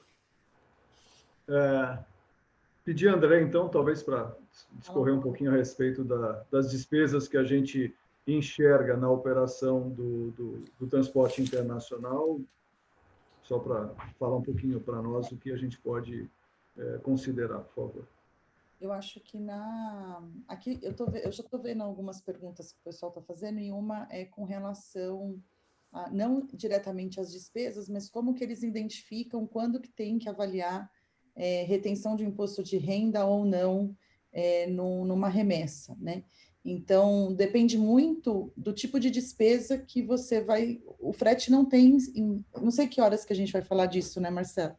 Pedir a André, então, talvez para discorrer um pouquinho a respeito das despesas que a gente enxerga na operação do transporte internacional, só para falar um pouquinho para nós o que a gente pode considerar, por favor. Eu acho que aqui eu já estou vendo algumas perguntas que o pessoal está fazendo, e uma é com relação não diretamente às despesas, mas como que eles identificam quando que tem que avaliar retenção de imposto de renda ou não numa remessa, né? Então, depende muito do tipo de despesa que você vai... O frete não tem... Não sei que horas que a gente vai falar disso, né, Marcelo?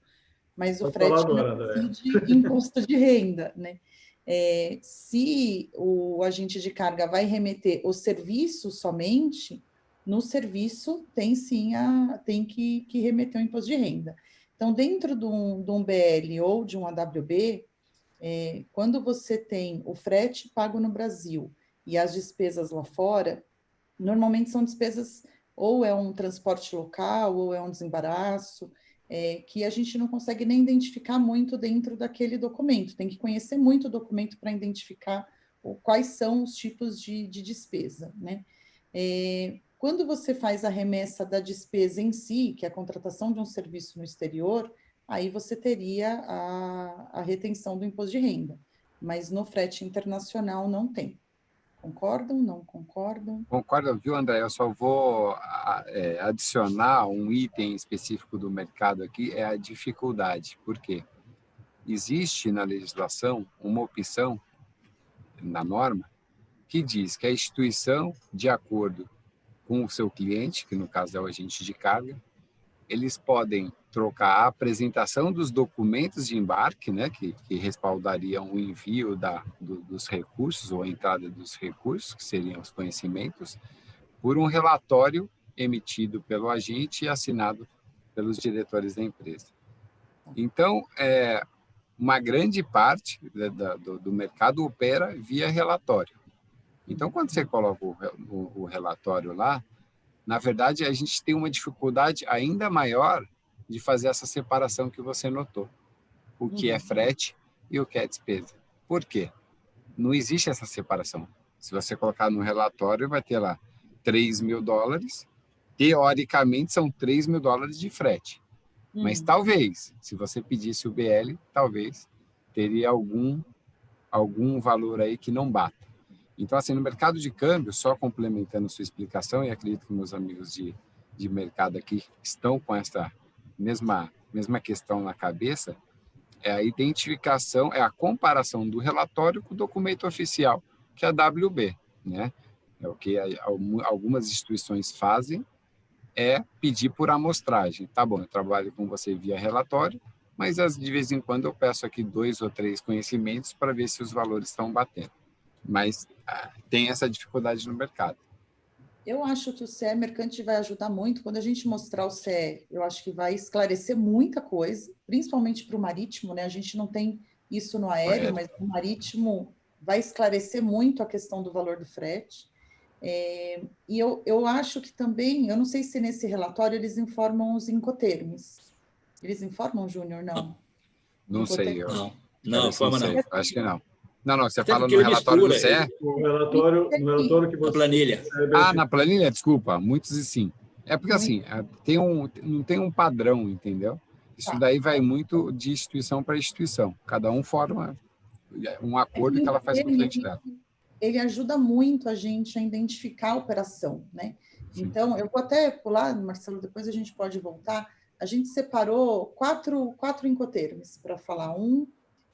Mas o frete não incide imposto de renda, né? Se o agente de carga vai remeter o serviço somente, no serviço tem sim tem que remeter o imposto de renda. Então, dentro de um BL ou de um AWB, quando você tem o frete pago no Brasil e as despesas lá fora, normalmente são despesas, ou é um transporte local, ou é um desembaraço, que a gente não consegue nem identificar muito dentro daquele documento. Tem que conhecer muito o documento para identificar quais são os tipos de despesa, né? Quando você faz a remessa da despesa em si, que é a contratação de um serviço no exterior, aí você teria a retenção do imposto de renda. Mas no frete internacional não tem. Concordam? Não concordam? Concordo, viu, André? Eu só vou adicionar um item específico do mercado aqui, é a dificuldade. Por quê? Existe na legislação uma opção, na norma, que diz que a instituição, de acordo com o seu cliente, que no caso é o agente de carga, eles podem trocar a apresentação dos documentos de embarque, né, que respaldariam o envio dos recursos ou a entrada dos recursos, que seriam os conhecimentos, por um relatório emitido pelo agente e assinado pelos diretores da empresa. Então, uma grande parte do mercado opera via relatório. Então, quando você coloca o relatório lá, na verdade, a gente tem uma dificuldade ainda maior de fazer essa separação que você notou. O que é frete e o que é despesa. Por quê? Não existe essa separação. Se você colocar no relatório, vai ter lá $3.000. Teoricamente, são $3.000 de frete. Mas talvez, se você pedisse o BL, talvez teria algum valor aí que não bata. Então, assim, no mercado de câmbio, só complementando sua explicação, e acredito que meus amigos de mercado aqui estão com essa mesma questão na cabeça, é a identificação, é a comparação do relatório com o documento oficial, que é a WB, né? É o que algumas instituições fazem, é pedir por amostragem. Tá bom, eu trabalho com você via relatório, mas de vez em quando eu peço aqui 2 ou 3 conhecimentos para ver se os valores estão batendo. Mas tem essa dificuldade no mercado. Eu acho que o CE Mercante vai ajudar muito. Quando a gente mostrar o CE, eu acho que vai esclarecer muita coisa, principalmente para o marítimo, né? A gente não tem isso no aéreo, mas o marítimo vai esclarecer muito a questão do valor do frete. E eu acho que também, eu não sei se nesse relatório eles informam os incoterms. Eles informam, Júnior? Não. Não sei. Não, informa não. Acho que não. Não, você Até fala no relatório do CE? No relatório que você... Na planilha. Na planilha, desculpa, muitos e sim. É porque, assim, não tem um padrão, entendeu? Isso daí vai muito de instituição para instituição. Cada um forma um acordo que ela faz com o cliente dela. Ele ajuda muito a gente a identificar a operação, né? Sim. Então, eu vou até pular, Marcelo, depois a gente pode voltar. A gente separou quatro incoterms para falar.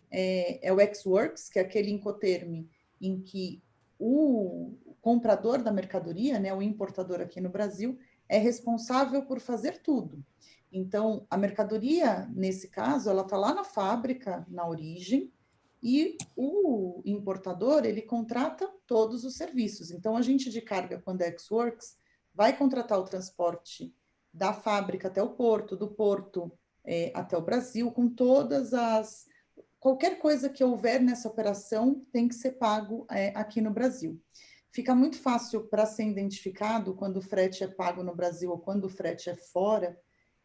É o ex-works, que é aquele incoterm em que o comprador da mercadoria, né, o importador aqui no Brasil, é responsável por fazer tudo. Então, a mercadoria, nesse caso, ela está lá na fábrica, na origem, e o importador, ele contrata todos os serviços. Então, a gente de carga, quando é ex-works, vai contratar o transporte da fábrica até o porto, do porto até o Brasil, com todas as... Qualquer coisa que houver nessa operação tem que ser pago aqui no Brasil. Fica muito fácil para ser identificado quando o frete é pago no Brasil ou quando o frete é fora,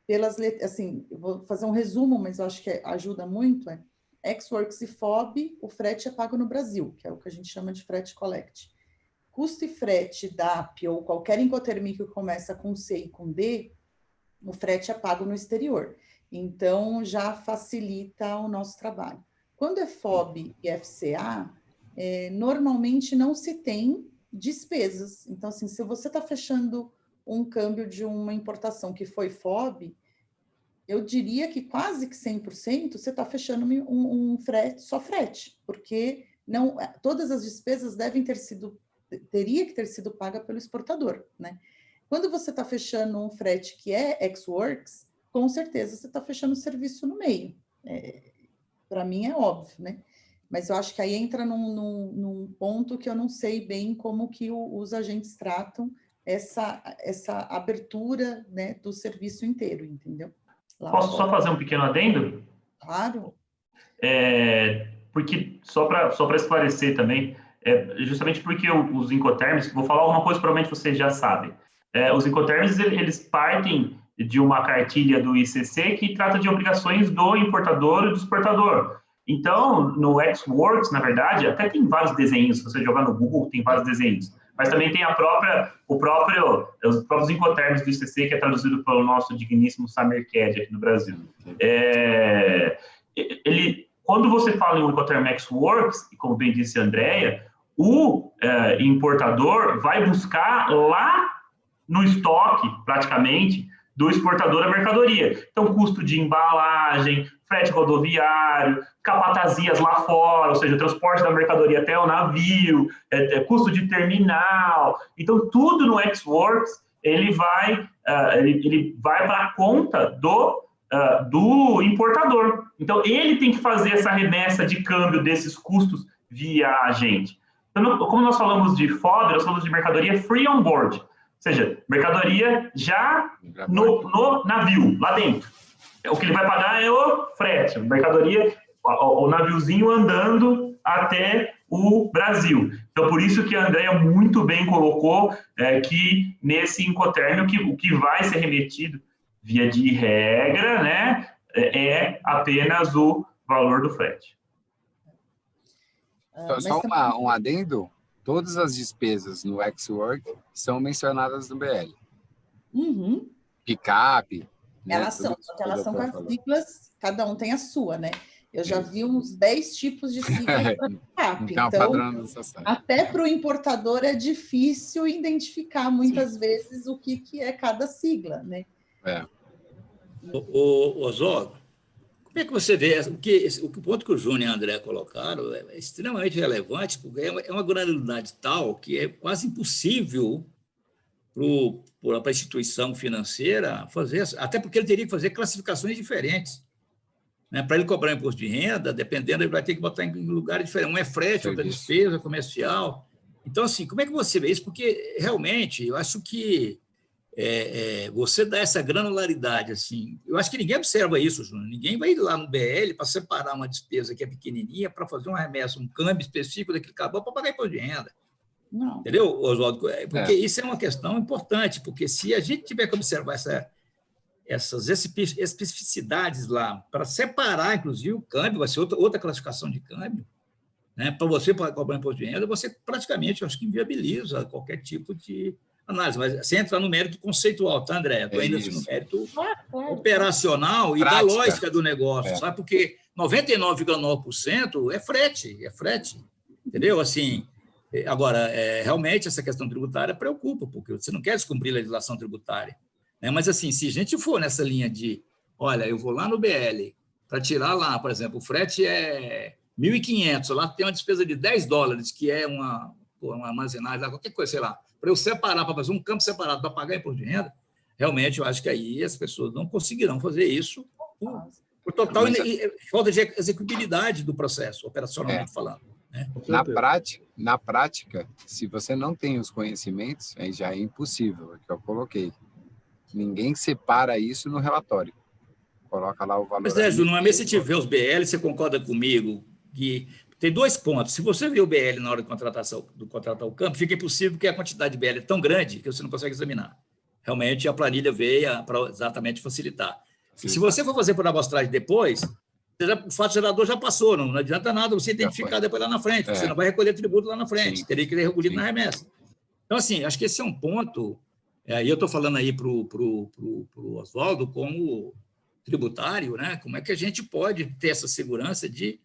pelas letras, assim, eu vou fazer um resumo, mas eu acho que ajuda muito, ex-works e FOB, o frete é pago no Brasil, que é o que a gente chama de frete collect. custo e frete DAP ou qualquer Incoterm que começa com C e com D, o frete é pago no exterior. Então, já facilita o nosso trabalho. Quando é FOB e FCA, normalmente não se tem despesas. Então, assim, se você está fechando um câmbio de uma importação que foi FOB, eu diria que quase que 100% você está fechando um frete, só frete, porque não, todas as despesas teria que ter sido paga pelo exportador, né? Quando você está fechando um frete que é ex-works, com certeza você está fechando o serviço no meio. Para mim é óbvio, né? Mas eu acho que aí entra num ponto que eu não sei bem como que os agentes tratam essa abertura, né, do serviço inteiro, entendeu? Posso só fazer um pequeno adendo? Claro. Porque, só para esclarecer também, justamente porque os Incoterms, vou falar uma coisa que provavelmente vocês já sabem, os Incoterms, eles partem de uma cartilha do ICC que trata de obrigações do importador e do exportador. Então, no ex-works, na verdade, até tem vários desenhos, se você jogar no Google, tem vários desenhos, mas também tem os próprios Incoterms do ICC, que é traduzido pelo nosso digníssimo Samir Ked aqui no Brasil. Quando você fala em um Incoterm ex-works, e como bem disse a Andrea, o importador vai buscar lá no estoque, praticamente, do exportador a mercadoria. Então, custo de embalagem, frete rodoviário, capatazias lá fora, ou seja, o transporte da mercadoria até o navio, custo de terminal. Então, tudo no ex-works, ele vai para a conta do importador. Então, ele tem que fazer essa remessa de câmbio desses custos via agente. Então, como nós falamos de FOB, nós falamos de mercadoria free on board, ou seja, mercadoria já no navio, lá dentro. O que ele vai pagar é o frete, mercadoria, o naviozinho andando até o Brasil. Então, por isso que a Andrea muito bem colocou que nesse Incoterm o que vai ser remetido via de regra, né, é apenas o valor do frete. Só um adendo, todas as despesas no ex-work são mencionadas no BL. Uhum. Picape. Elas são, só que elas são com as siglas, cada um tem a sua, né? Eu já vi uns 10 tipos de siglas para picape. Então, até para o importador é difícil identificar muitas vezes o que é cada sigla, né? Oswaldo, como é que você vê o ponto que o Júnior e a André colocaram é extremamente relevante, porque é uma granularidade tal que é quase impossível para a instituição financeira fazer, até porque ele teria que fazer classificações diferentes. Né? Para ele cobrar imposto de renda, dependendo, ele vai ter que botar em lugares diferentes. Um é frete, outra é despesa comercial. Então, assim, como é que você vê isso? Porque, realmente, eu acho que você dá essa granularidade, assim, eu acho que ninguém observa isso, Júnior. Ninguém vai ir lá no BL para separar uma despesa que é pequenininha para fazer uma remessa, um câmbio específico daquele cabal para pagar imposto de renda. Não. Entendeu, Oswaldo? Porque isso é uma questão importante, porque se a gente tiver que observar essas especificidades lá, para separar, inclusive, o câmbio, vai ser outra classificação de câmbio, né? Para você cobrar imposto de renda, você praticamente, acho que inviabiliza qualquer tipo de análise, mas sem entrar no mérito conceitual, tá, André? Estou ainda no mérito operacional e da lógica do negócio, sabe? Porque 99,9% é frete, entendeu? Assim, agora, realmente, essa questão tributária preocupa, porque você não quer descumprir a legislação tributária. Né? Mas, assim, se a gente for nessa linha de, olha, eu vou lá no BL para tirar lá, por exemplo, o frete é 1.500, lá tem uma despesa de $10, que é uma armazenagem, qualquer coisa, sei lá, para eu separar, para fazer um campo separado para pagar imposto de renda, realmente eu acho que aí as pessoas não conseguirão fazer isso por total falta de execuibilidade do processo, operacionalmente falando. Né? Na prática, se você não tem os conhecimentos, aí já é impossível, é o que eu coloquei. Ninguém separa isso no relatório. Coloca lá o valor. Mas, Júnior, mas se tiver os BL, você concorda comigo que tem 2 pontos. Se você vê o BL na hora de contratar o campo, fica impossível porque a quantidade de BL é tão grande que você não consegue examinar. Realmente, a planilha veio para exatamente facilitar. E se você for fazer por amostragem depois, o fato gerador já passou, não adianta nada você identificar depois lá na frente, você não vai recolher tributo lá na frente, teria que ter recolhido na remessa. Então, assim, acho que esse é um ponto, e eu estou falando aí para o Oswaldo como tributário, né? Como é que a gente pode ter essa segurança de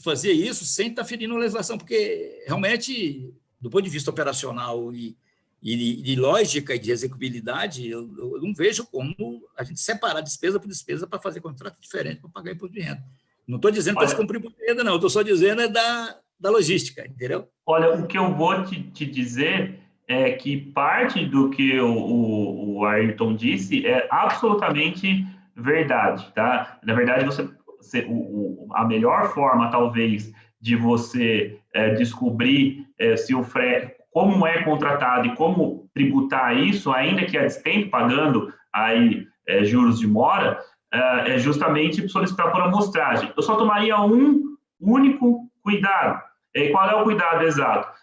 fazer isso sem estar ferindo a legislação? Porque, realmente, do ponto de vista operacional e de lógica e de execuibilidade, eu não vejo como a gente separar despesa por despesa para fazer contrato diferente para pagar imposto de renda. Não estou dizendo para descumprir imposto de renda, não. Estou só dizendo da logística, entendeu? Olha, o que eu vou te dizer é que parte do que o Ayrton disse é absolutamente verdade, tá? Na verdade, a melhor forma, talvez, de você descobrir se o frete, como é contratado e como tributar isso, ainda que a destempo, pagando aí juros de mora, é justamente solicitar por amostragem. Eu só tomaria um único cuidado. E qual é o cuidado exato?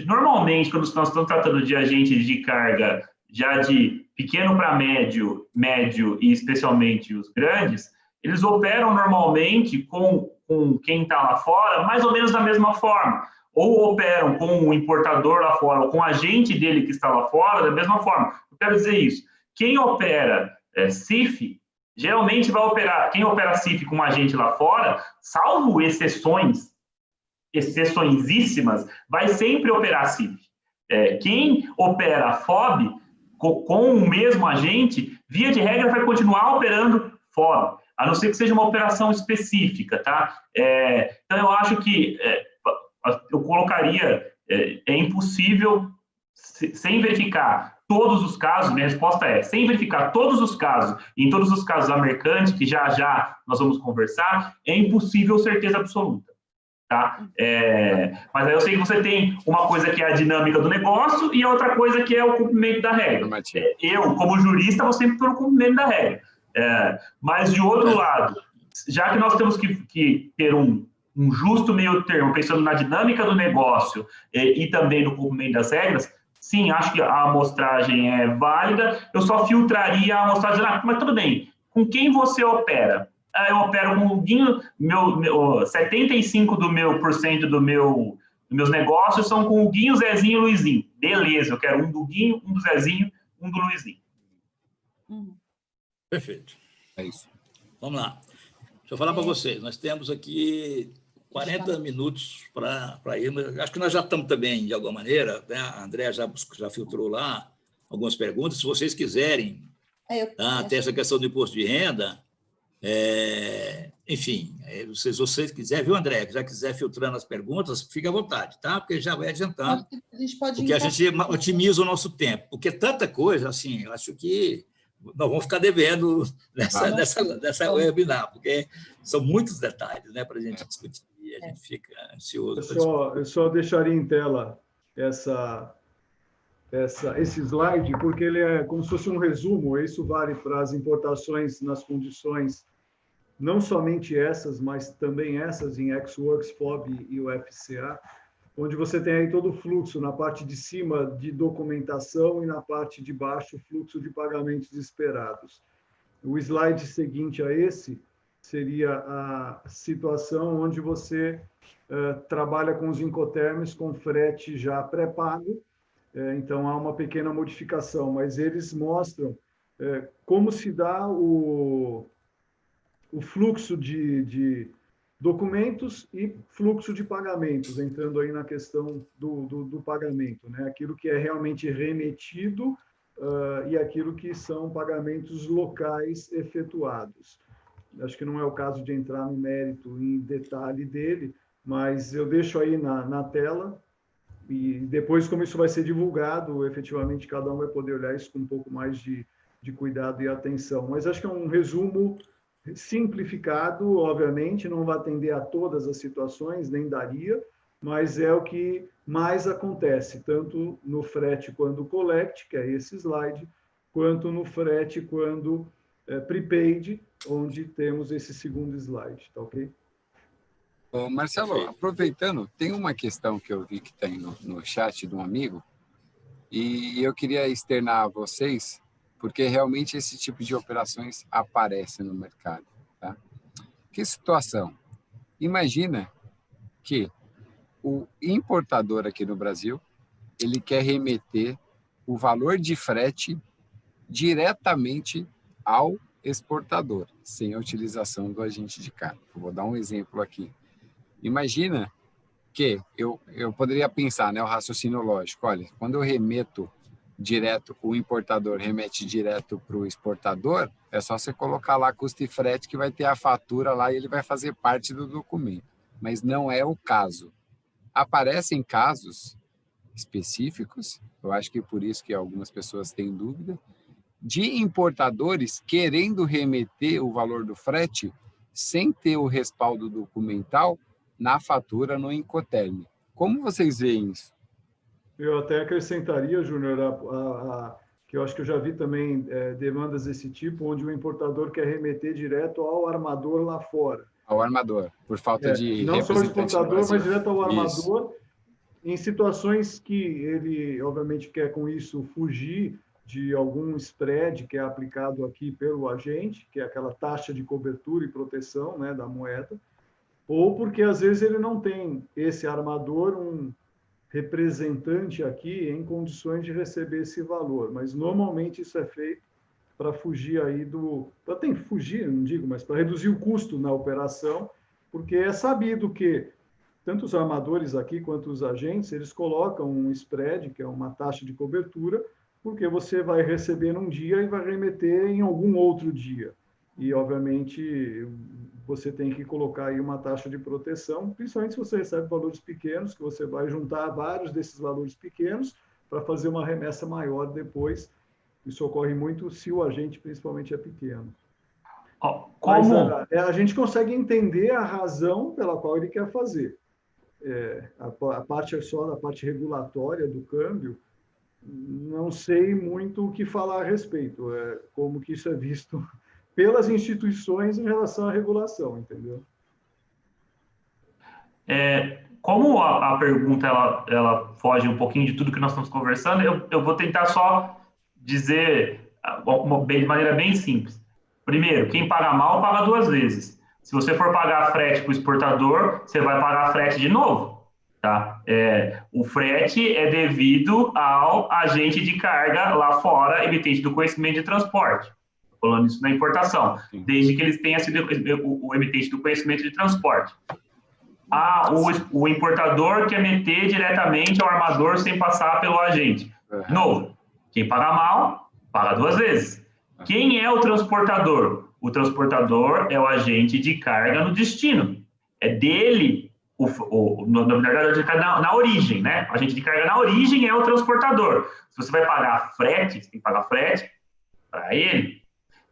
Normalmente, quando nós estamos tratando de agentes de carga já de pequeno para médio e especialmente os grandes, eles operam normalmente com quem está lá fora mais ou menos da mesma forma. Ou operam com o importador lá fora, ou com o agente dele que está lá fora, da mesma forma. Eu quero dizer isso. Quem opera CIF, geralmente vai operar, quem opera CIF com um agente lá fora, salvo exceçõesíssimas, vai sempre operar CIF. Quem opera FOB com o mesmo agente, via de regra, vai continuar operando FOB, a não ser que seja uma operação específica, tá? Então, eu acho que eu colocaria, é impossível, sem verificar todos os casos, minha resposta é, sem verificar todos os casos, em todos os casos da Mercante, que já nós vamos conversar, é impossível certeza absoluta. Tá? Mas aí eu sei que você tem uma coisa que é a dinâmica do negócio e outra coisa que é o cumprimento da regra. Eu, como jurista, vou sempre pelo cumprimento da regra. Mas, de outro lado, já que nós temos que ter um justo meio termo, pensando na dinâmica do negócio e também no cumprimento das regras, sim, acho que a amostragem é válida. Eu só filtraria a amostragem, mas tudo bem, com quem você opera? Eu opero com o Guinho, 75% dos meus negócios são com o Guinho, Zezinho e Luizinho. Beleza, eu quero um do Guinho, um do Zezinho, um do Luizinho. Perfeito. É isso. Vamos lá. Deixa eu falar para vocês, nós temos aqui 40 minutos para ir, mas acho que nós já estamos também, de alguma maneira, né? A Andréa já filtrou lá algumas perguntas, se vocês quiserem, ter essa questão do imposto de renda, enfim, se vocês quiserem, viu, André? Já quiser filtrando as perguntas, fique à vontade, tá? Porque já vai adiantando. Porque a gente otimiza o nosso tempo. Porque tanta coisa, assim, eu acho que nós vamos ficar devendo nessa webinar, porque são muitos detalhes, né, para a gente discutir e a gente fica ansioso. Eu só deixaria em tela esse slide, porque ele é como se fosse um resumo. Isso vale para as importações nas condições, não somente essas, mas também essas em Ex-Works, FOB e o FCA, onde você tem aí todo o fluxo, na parte de cima de documentação e na parte de baixo, fluxo de pagamentos esperados. O slide seguinte a esse seria a situação onde você trabalha com os Incoterms com frete já pré-pago. Então, há uma pequena modificação, mas eles mostram como se dá o fluxo de documentos e fluxo de pagamentos, entrando aí na questão do pagamento, né? Aquilo que é realmente remetido e aquilo que são pagamentos locais efetuados. Acho que não é o caso de entrar no mérito em detalhe dele, mas eu deixo aí na tela e depois, como isso vai ser divulgado, efetivamente cada um vai poder olhar isso com um pouco mais de cuidado e atenção. Mas acho que é um resumo simplificado, obviamente, não vai atender a todas as situações, nem daria, mas é o que mais acontece, tanto no frete quando collect, que é esse slide, quanto no frete quando prepaid, onde temos esse segundo slide, tá ok? Ô, Marcelo, aproveitando, tem uma questão que eu vi que tem no chat de um amigo, e eu queria externar a vocês, porque realmente esse tipo de operações aparece no mercado. Tá? Que situação? Imagina que o importador aqui no Brasil ele quer remeter o valor de frete diretamente ao exportador, sem a utilização do agente de carga. Eu vou dar um exemplo aqui. Imagina que eu poderia pensar, né, o raciocínio lógico, olha, quando eu remeto direto, o importador remete direto para o exportador, é só você colocar lá custo e frete que vai ter a fatura lá e ele vai fazer parte do documento. Mas não é o caso. Aparecem casos específicos, eu acho que é por isso que algumas pessoas têm dúvida, de importadores querendo remeter o valor do frete sem ter o respaldo documental na fatura no Incoterm. Como vocês veem isso? Eu até acrescentaria, Júnior, que eu acho que eu já vi também demandas desse tipo, onde o importador quer remeter direto ao armador lá fora. Ao armador, por falta de não só o exportador, mas direto ao armador, isso. Em situações que ele, obviamente, quer com isso fugir de algum spread que é aplicado aqui pelo agente, que é aquela taxa de cobertura e proteção, né, da moeda, ou porque, às vezes, ele não tem esse armador, um representante aqui em condições de receber esse valor, mas normalmente isso é feito para fugir aí tem que fugir, não digo, mas para reduzir o custo na operação, porque é sabido que tanto os armadores aqui quanto os agentes, eles colocam um spread, que é uma taxa de cobertura, porque você vai receber num dia e vai remeter em algum outro dia. E, obviamente, você tem que colocar aí uma taxa de proteção, principalmente se você recebe valores pequenos, que você vai juntar vários desses valores pequenos para fazer uma remessa maior depois. Isso ocorre muito se o agente, principalmente, é pequeno. Mas a gente consegue entender a razão pela qual ele quer fazer. A parte só da parte regulatória do câmbio, não sei muito o que falar a respeito. Como que isso é visto pelas instituições em relação à regulação, entendeu? Como a pergunta ela foge um pouquinho de tudo que nós estamos conversando, eu vou tentar só dizer de maneira bem simples. Primeiro, quem paga mal, paga duas vezes. Se você for pagar frete para o exportador, você vai pagar frete de novo. Tá? O frete é devido ao agente de carga lá fora, emitente do conhecimento de transporte. Estou falando isso na importação, desde que eles tenham sido o emitente do conhecimento de transporte. O importador quer meter diretamente ao armador sem passar pelo agente. De novo, quem paga mal, paga duas vezes. Quem é o transportador? O transportador é o agente de carga no destino. É dele, na verdade, na origem, né? O agente de carga na origem é o transportador. Se você vai pagar frete, você tem que pagar frete para ele.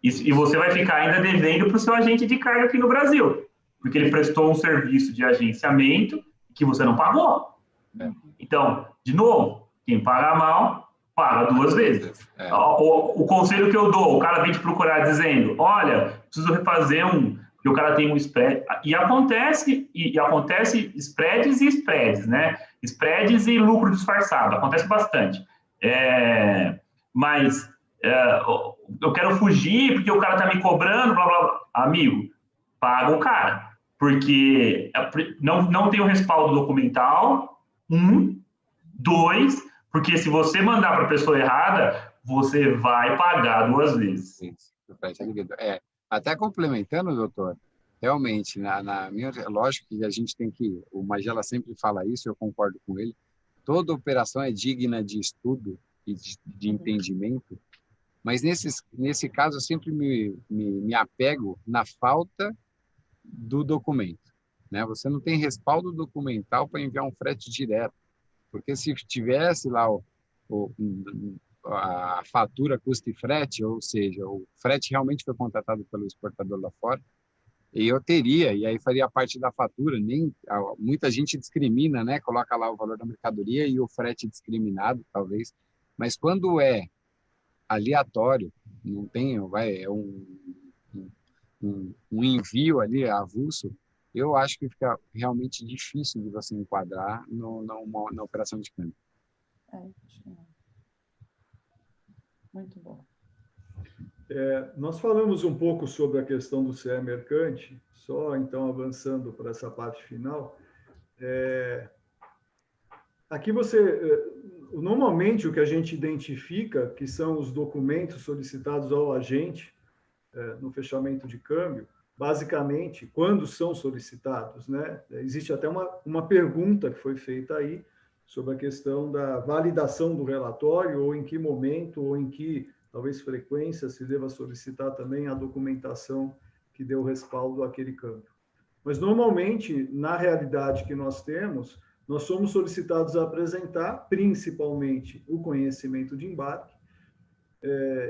E você vai ficar ainda devendo para o seu agente de carga aqui no Brasil, porque ele prestou um serviço de agenciamento que você não pagou. Então, de novo, quem paga mal, paga duas vezes. O conselho que eu dou, o cara vem te procurar dizendo, olha, preciso refazer porque o cara tem um spread, e acontece spreads e spreads, né? Spreads e lucro disfarçado, acontece bastante. Mas eu quero fugir porque o cara tá me cobrando, blá, blá, blá. Amigo, paga o cara, porque não tem o respaldo documental, 2, porque se você mandar para a pessoa errada, você vai pagar duas vezes. Até complementando, doutor, realmente, na minha, lógico que a gente tem que, o Magela sempre fala isso, eu concordo com ele, toda operação é digna de estudo e de entendimento, mas nesse caso eu sempre me apego na falta do documento, né? Você não tem respaldo documental para enviar um frete direto, porque se tivesse lá a fatura custo e frete, ou seja, o frete realmente foi contratado pelo exportador lá fora, e eu teria, e aí faria parte da fatura, muita gente discrimina, né? Coloca lá o valor da mercadoria e o frete discriminado, talvez, mas quando é aleatório, não tem, um envio ali avulso, eu acho que fica realmente difícil de você enquadrar na operação de câmbio. Muito bom. Nós falamos um pouco sobre a questão do CE mercante, só então avançando para essa parte final. aqui normalmente o que a gente identifica, que são os documentos solicitados ao agente no fechamento de câmbio, basicamente, quando são solicitados, né? Existe até uma pergunta que foi feita aí sobre a questão da validação do relatório, ou em que momento, ou em que, talvez, frequência se deva solicitar também a documentação que deu respaldo àquele câmbio. Mas, normalmente, na realidade que nós temos, nós somos solicitados a apresentar, principalmente, o conhecimento de embarque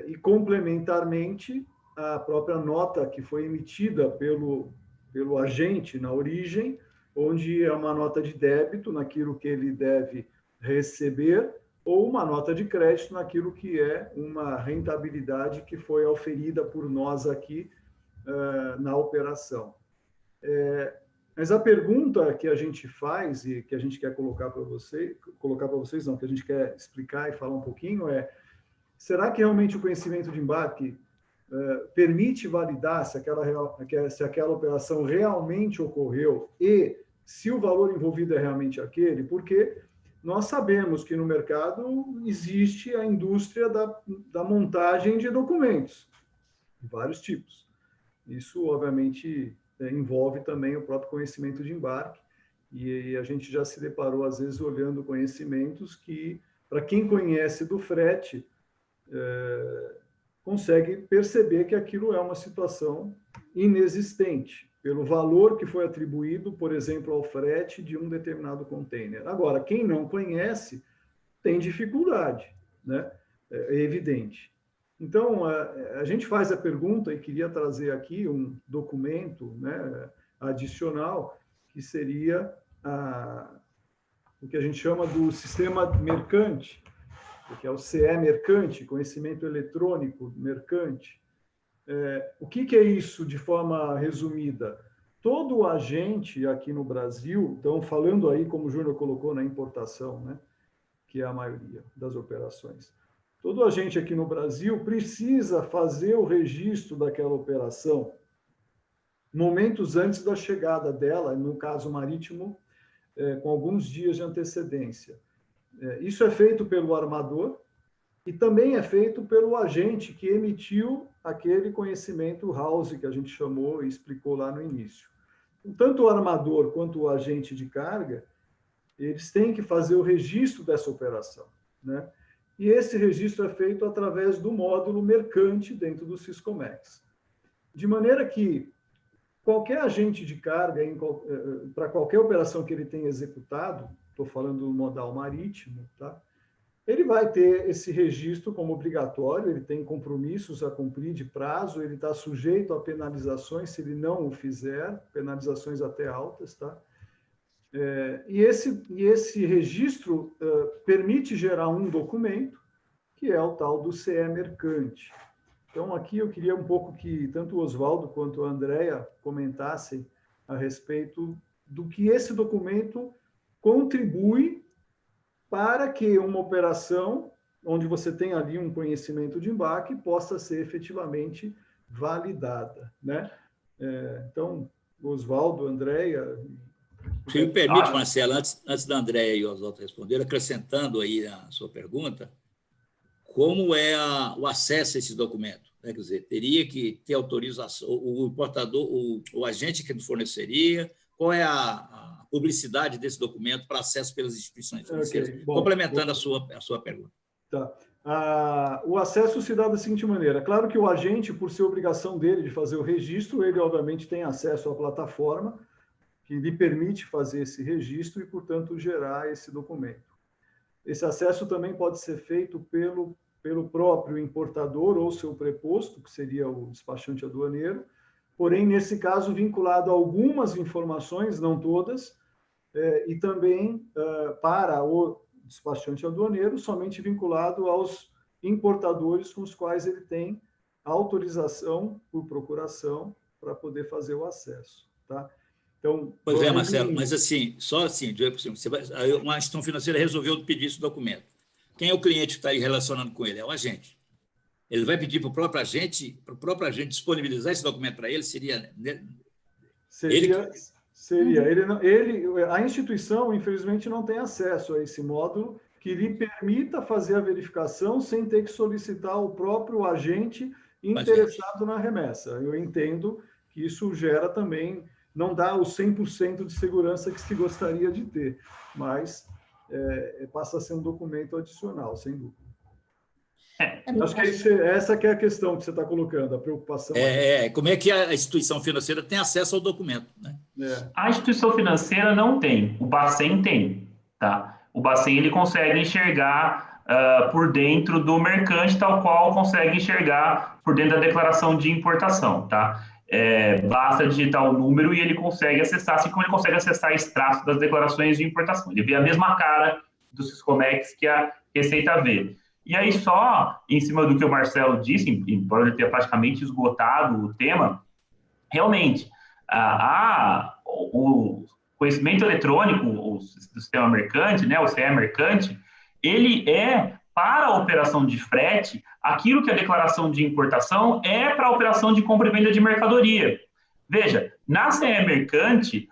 e, complementarmente, a própria nota que foi emitida pelo agente na origem, onde é uma nota de débito naquilo que ele deve receber, ou uma nota de crédito naquilo que é uma rentabilidade que foi oferida por nós aqui na operação. Mas a pergunta que a gente faz e que a gente quer colocar para vocês, que a gente quer explicar e falar um pouquinho será que realmente o conhecimento de embarque permite validar se aquela operação realmente ocorreu e se o valor envolvido é realmente aquele? Porque nós sabemos que no mercado existe a indústria da montagem de documentos, de vários tipos. Isso, obviamente, envolve também o próprio conhecimento de embarque, e a gente já se deparou, às vezes, olhando conhecimentos que, para quem conhece do frete, consegue perceber que aquilo é uma situação inexistente, pelo valor que foi atribuído, por exemplo, ao frete de um determinado container. Agora, quem não conhece tem dificuldade, né? É evidente. Então, a gente faz a pergunta, e queria trazer aqui um documento, né, adicional, que seria o que a gente chama do sistema mercante, que é o CE mercante, conhecimento eletrônico mercante. O que é isso de forma resumida? Todo agente aqui no Brasil, então falando aí, como o Júnior colocou, na importação, né, que é a maioria das operações, todo agente aqui no Brasil precisa fazer o registro daquela operação momentos antes da chegada dela, no caso marítimo, com alguns dias de antecedência. Isso é feito pelo armador e também é feito pelo agente que emitiu aquele conhecimento house que a gente chamou e explicou lá no início. Tanto o armador quanto o agente de carga, eles têm que fazer o registro dessa operação, né? E esse registro é feito através do módulo mercante dentro do Syscomex. De maneira que qualquer agente de carga, para qualquer operação que ele tenha executado, estou falando do modal marítimo, tá? Ele vai ter esse registro como obrigatório, ele tem compromissos a cumprir de prazo, ele está sujeito a penalizações se ele não o fizer, penalizações até altas, tá? E esse registro permite gerar um documento, que é o tal do CE mercante. Então, aqui eu queria um pouco que tanto o Oswaldo quanto a Andrea comentassem a respeito do que esse documento contribui para que uma operação, onde você tem ali um conhecimento de embarque, possa ser efetivamente validada, né? Então, Oswaldo, Andrea... Se me permite, Marcelo, antes da Andrea e o Oswaldo responder, acrescentando aí a sua pergunta, como é o acesso a esse documento? Quer dizer, teria que ter autorização, o importador, o agente que forneceria, qual é a publicidade desse documento para acesso pelas instituições financeiras? Okay, complementando a sua pergunta. Tá. O acesso se dá da seguinte maneira. Claro que o agente, por ser obrigação dele de fazer o registro, ele, obviamente, tem acesso à plataforma que lhe permite fazer esse registro e, portanto, gerar esse documento. Esse acesso também pode ser feito pelo próprio importador ou seu preposto, que seria o despachante aduaneiro, porém, nesse caso, vinculado a algumas informações, não todas, e também para o despachante aduaneiro, somente vinculado aos importadores com os quais ele tem autorização por procuração para poder fazer o acesso, tá? Então, pois é, Marcelo, mas assim, só assim, uma instituição financeira resolveu pedir esse documento. Quem é o cliente que está aí relacionando com ele? É o agente. Ele vai pedir para o próprio agente disponibilizar esse documento para ele? Seria Seria, a instituição, infelizmente, não tem acesso a esse módulo que lhe permita fazer a verificação sem ter que solicitar o próprio agente interessado na remessa. Eu entendo que isso gera também, não dá o 100% de segurança que se gostaria de ter, mas passa a ser um documento adicional, sem dúvida. Acho que essa que é a questão que você está colocando, a preocupação. Como é que a instituição financeira tem acesso ao documento, né? A instituição financeira não tem, o Bacen tem, tá? O Bacen, ele consegue enxergar por dentro do mercante, tal qual consegue enxergar por dentro da declaração de importação, tá? Basta digitar o número e ele consegue acessar, assim como ele consegue acessar extratos das declarações de importação. Ele vê a mesma cara do Siscomex que a Receita vê. E aí, só em cima do que o Marcelo disse, embora ele tenha praticamente esgotado o tema, realmente, o conhecimento eletrônico, o sistema mercante, né, o CE mercante, ele para a operação de frete, aquilo que a declaração de importação é para a operação de compra e venda de mercadoria. Veja, na CE mercante,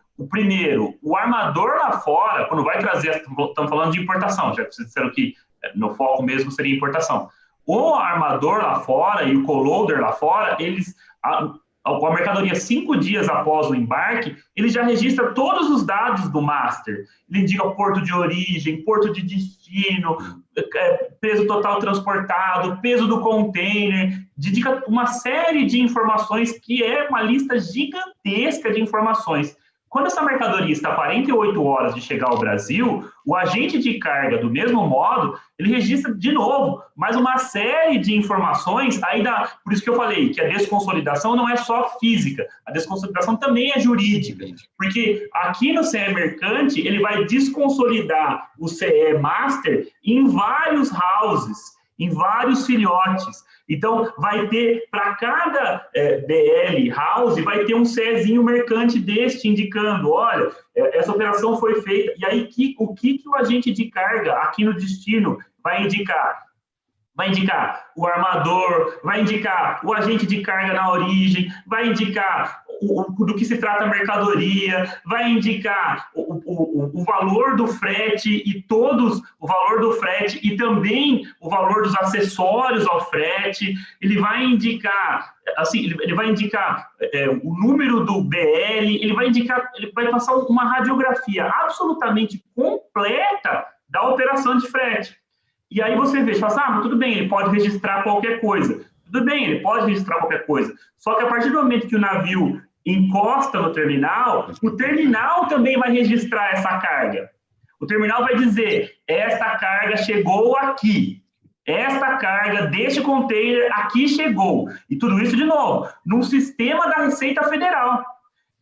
o armador lá fora, quando vai trazer, estamos falando de importação, já que vocês disseram que no foco mesmo seria importação. O armador lá fora e o co-loader lá fora, a mercadoria 5 dias após o embarque, ele já registra todos os dados do master. Ele indica o porto de origem, porto de destino, peso total transportado, peso do container, indica uma série de informações que é uma lista gigantesca de informações. Quando essa mercadoria está 48 horas de chegar ao Brasil, o agente de carga, do mesmo modo, ele registra de novo mais uma série de informações. Por isso que eu falei que a desconsolidação não é só física, a desconsolidação também é jurídica. Porque aqui no CE Mercante, ele vai desconsolidar o CE Master em vários houses, em vários filhotes. Então, vai ter, para cada BL house, vai ter um CEzinho mercante deste, indicando, olha, essa operação foi feita. E aí, o que o agente de carga aqui no destino vai indicar? Vai indicar o armador, vai indicar o agente de carga na origem, vai indicar do que se trata a mercadoria, vai indicar o valor do frete o valor do frete e também o valor dos acessórios ao frete. Ele vai indicar, assim, o número do BL, ele vai passar uma radiografia absolutamente completa da operação de frete. E aí você vê, fala assim, mas tudo bem, ele pode registrar qualquer coisa. Tudo bem, ele pode registrar qualquer coisa. Só que a partir do momento que o navio encosta no terminal, o terminal também vai registrar essa carga. O terminal vai dizer, esta carga chegou aqui. Esta carga deste container aqui chegou. E tudo isso, de novo, num sistema da Receita Federal.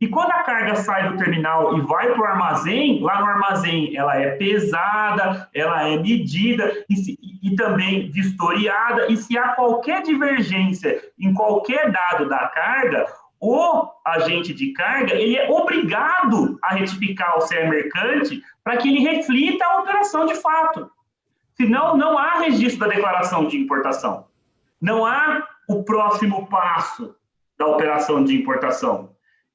E quando a carga sai do terminal e vai para o armazém, lá no armazém ela é pesada, ela é medida e também vistoriada, e se há qualquer divergência em qualquer dado da carga, o agente de carga ele é obrigado a retificar o CE mercante para que ele reflita a operação de fato. Senão, não há registro da declaração de importação. Não há o próximo passo da operação de importação.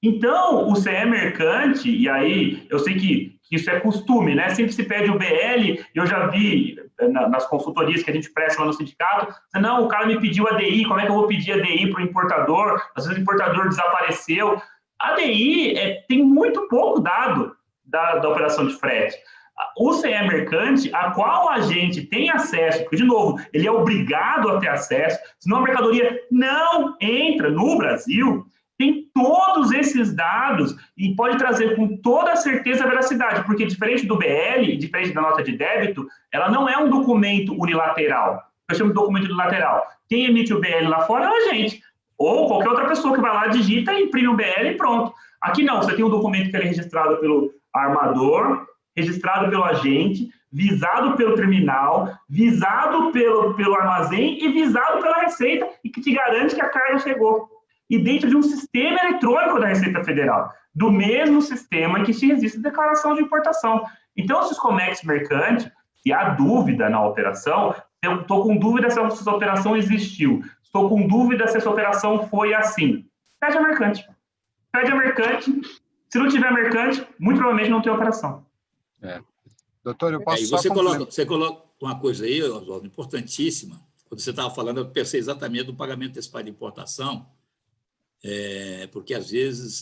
Então, o CE mercante, e aí eu sei que isso é costume, né? Sempre se pede o BL, eu já vi nas consultorias que a gente presta lá no sindicato, não, o cara me pediu a DI, como é que eu vou pedir a DI para o importador? Às vezes o importador desapareceu. A DI tem muito pouco dado da operação de frete. O CE mercante, a qual a gente tem acesso, porque, de novo, ele é obrigado a ter acesso, senão a mercadoria não entra no Brasil, tem todos esses dados e pode trazer com toda certeza a veracidade, porque diferente do BL, diferente da nota de débito, ela não é um documento unilateral. Eu chamo de documento unilateral. Quem emite o BL lá fora é a gente, ou qualquer outra pessoa que vai lá, digita, imprime o BL e pronto. Aqui não, você tem um documento que é registrado pelo armador, registrado pelo agente, visado pelo terminal, visado pelo armazém e visado pela Receita, e que te garante que a carga chegou. E dentro de um sistema eletrônico da Receita Federal, do mesmo sistema em que se registra a declaração de importação. Então, o Siscomex mercante, se há dúvida na operação, eu estou com dúvida se essa operação existiu, estou com dúvida se essa operação foi assim, pede a mercante. Pede a mercante, Se não tiver mercante, muito provavelmente não tem operação. Doutor, eu posso E só você coloca uma coisa aí, Oswaldo, importantíssima. Quando você estava falando, eu pensei exatamente do pagamento antecipado de importação, porque, às vezes,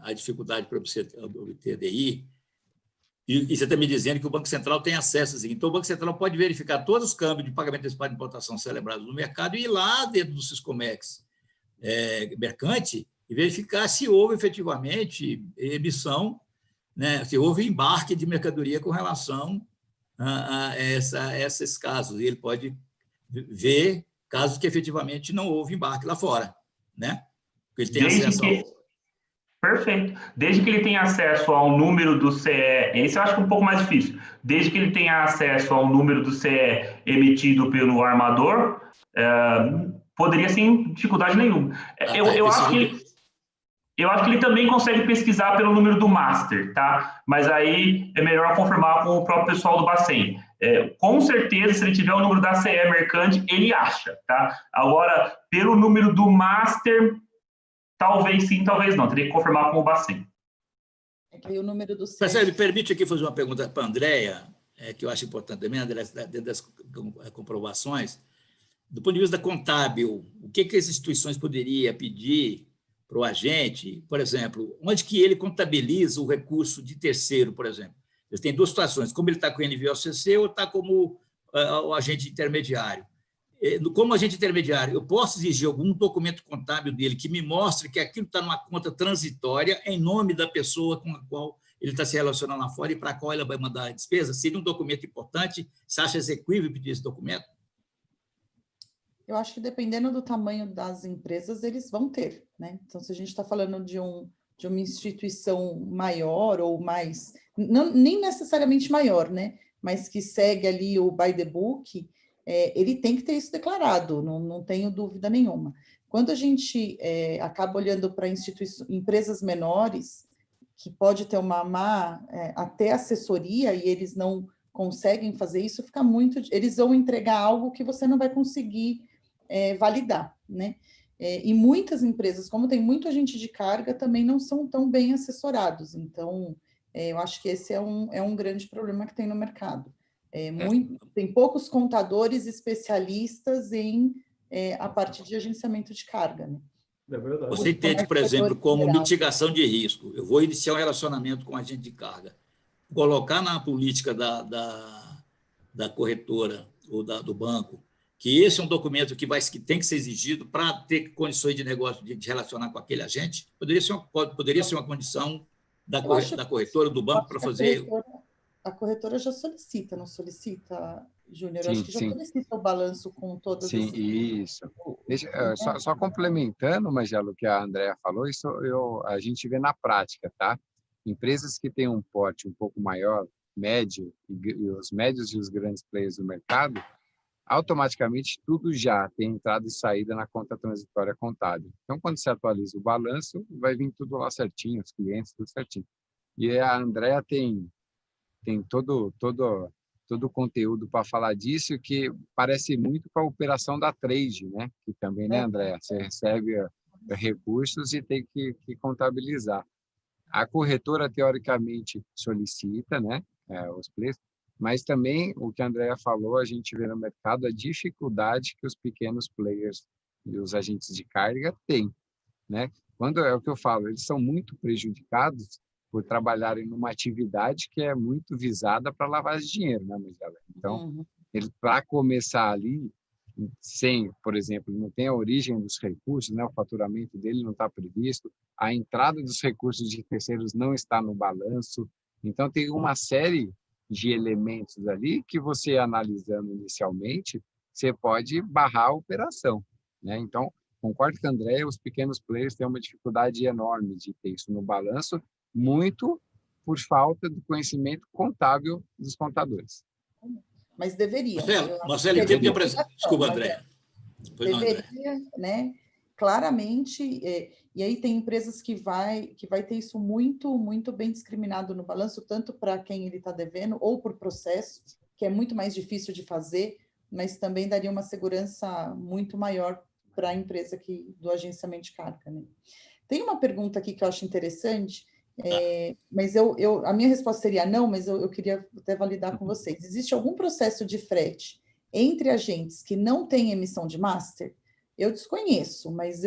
a dificuldade para você obter DI, e você está me dizendo que o Banco Central tem acesso. Assim, então, o Banco Central pode verificar todos os câmbios de pagamento antecipado de importação celebrados no mercado e ir lá dentro do Siscomex mercante e verificar se houve efetivamente emissão, né, se houve embarque de mercadoria com relação a esses casos. E ele pode ver casos que efetivamente não houve embarque lá fora, né? Porque ele tem acesso ao... Perfeito. Desde que ele tenha acesso ao número do CE, esse eu acho que é um pouco mais difícil. Desde que ele tenha acesso ao número do CE emitido pelo armador, poderia sem dificuldade nenhuma. Eu acho que ele também consegue pesquisar pelo número do master, tá? Mas aí é melhor confirmar com o próprio pessoal do Bacen. Com certeza, se ele tiver o número da CE mercante, ele acha, tá? Agora, pelo número do master, talvez sim, talvez não. Teria que confirmar com o Bacen. O número do Marcelo, me permite aqui fazer uma pergunta para a Andréia, que eu acho importante também, Andréia, dentro das comprovações. Do ponto de vista contábil, o que as instituições poderiam pedir para o agente, por exemplo, onde que ele contabiliza o recurso de terceiro, por exemplo? Ele tem duas situações, como ele está com o NVOCC ou está como o agente intermediário. Como agente intermediário, eu posso exigir algum documento contábil dele que me mostre que aquilo está numa conta transitória em nome da pessoa com a qual ele está se relacionando lá fora e para a qual ela vai mandar a despesa? Seria um documento importante? Você acha execuível pedir esse documento? Eu acho que dependendo do tamanho das empresas, eles vão ter, né? Então, se a gente está falando de uma instituição maior ou mais, não, nem necessariamente maior, né? Mas que segue ali o by the book, ele tem que ter isso declarado, não tenho dúvida nenhuma. Quando a gente acaba olhando para empresas menores, que pode ter uma má até assessoria e eles não conseguem fazer isso, fica muito... Eles vão entregar algo que você não vai conseguir validar, né? E muitas empresas, como tem muito agente de carga, também não são tão bem assessorados. Então, eu acho que esse é um grande problema que tem no mercado. Tem poucos contadores especialistas a parte de agenciamento de carga, né? É verdade. Você entende, por exemplo, como mitigação de risco. Eu vou iniciar um relacionamento com agente de carga. Colocar na política da corretora ou do banco que esse é um documento que tem que ser exigido para ter condições de negócio, de relacionar com aquele agente? Poderia ser uma condição da corretora, do banco, para fazer... A corretora já solicita, não solicita, Júnior? Sim, acho que já solicita o balanço com todas as... Sim, isso. Só complementando, Magelo, o que a Andréa falou, isso a gente vê na prática, tá? Empresas que têm um porte um pouco maior, médio, e os médios e os grandes players do mercado, automaticamente tudo já tem entrada e saída na conta transitória contábil. Então, quando você atualiza o balanço, vai vir tudo lá certinho, os clientes, tudo certinho. E a Andréa tem todo o conteúdo para falar disso, que parece muito com a operação da trade, né? Que também, né, Andréa? Você recebe recursos e tem que contabilizar. A corretora, teoricamente, solicita, né, os preços, mas também, o que a Andréa falou, a gente vê no mercado a dificuldade que os pequenos players e os agentes de carga têm, né? Quando é o que eu falo, eles são muito prejudicados por trabalharem numa atividade que é muito visada para lavagem de dinheiro, né, Magela? Então, para começar ali, sem, por exemplo, não tem a origem dos recursos, né? O faturamento dele não está previsto, a entrada dos recursos de terceiros não está no balanço, então tem uma série de elementos ali que você, analisando inicialmente, você pode barrar a operação, né? Então, concordo com a Andréa, os pequenos players têm uma dificuldade enorme de ter isso no balanço, muito por falta do conhecimento contábil dos contadores. Mas deveria. Marcelo, desculpa, Andréa. Deveria, né? Claramente, e aí tem empresas que vai ter isso muito, muito bem discriminado no balanço, tanto para quem ele está devendo, ou por processo, que é muito mais difícil de fazer, mas também daria uma segurança muito maior para a empresa do agenciamento de carga, né? Tem uma pergunta aqui que eu acho interessante, Mas a minha resposta seria não, mas eu queria até validar com vocês. Existe algum processo de frete entre agentes que não tem emissão de master? Eu desconheço, mas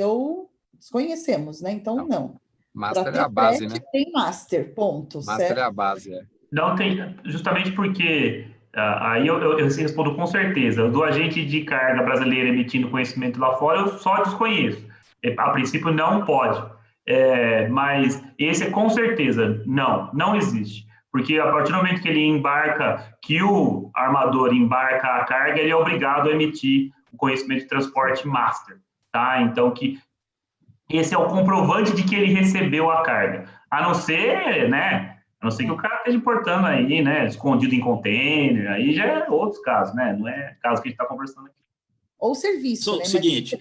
desconhecemos, né? Então, não. Master é a base, frete, né? Tem master, ponto. Master certo? é a base, Não tem, justamente porque, aí eu respondo com certeza, do agente de carga brasileiro emitindo conhecimento lá fora, eu só desconheço. A princípio, não pode. Mas esse é com certeza, não existe. Porque a partir do momento que ele embarca, que o armador embarca a carga, ele é obrigado a emitir o conhecimento de transporte master. Tá? Então, esse é o comprovante de que ele recebeu a carga. A não ser, né? A não ser que o cara esteja importando aí, né? Escondido em container, aí já é outros casos, né? Não é caso que a gente está conversando aqui. Ou serviço, Só né? o seguinte,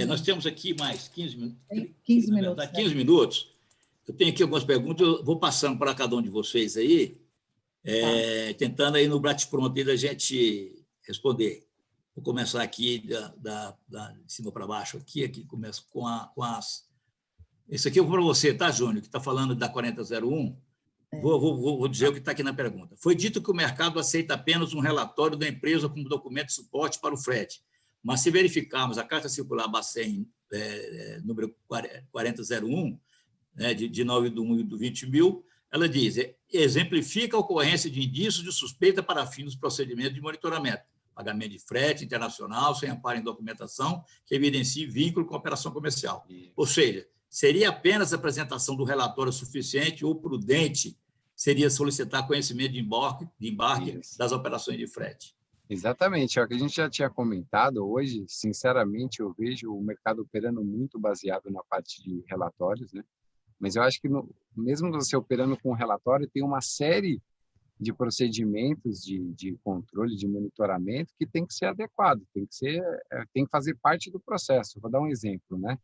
nós temos aqui mais 15 minutos. 15 minutos. 15 minutos. Eu tenho aqui algumas perguntas, eu vou passando para cada um de vocês aí, tentando aí no bate-pronto aí da gente responder. Vou começar aqui de cima para baixo, aqui começo com as... Esse aqui eu vou para você, tá, Júnior, que está falando da 4001. Vou dizer o que está aqui na pergunta. Foi dito que o mercado aceita apenas um relatório da empresa como documento de suporte para o frete, mas se verificarmos a Carta Circular Bacen, número 4001, de 9 de 1 de 20.000, ela diz, exemplifica a ocorrência de indícios de suspeita para fins dos procedimentos de monitoramento, pagamento de frete internacional sem amparo em documentação que evidencie vínculo com a operação comercial. Ou seja, seria apenas a apresentação do relatório suficiente ou prudente seria solicitar conhecimento de embarque das operações de frete. Exatamente, é o que a gente já tinha comentado. Hoje, sinceramente, eu vejo o mercado operando muito baseado na parte de relatórios, né? Mas eu acho que mesmo você operando com relatório, tem uma série de procedimentos de controle, de monitoramento que tem que ser adequado, tem que fazer parte do processo. Vou dar um exemplo, né?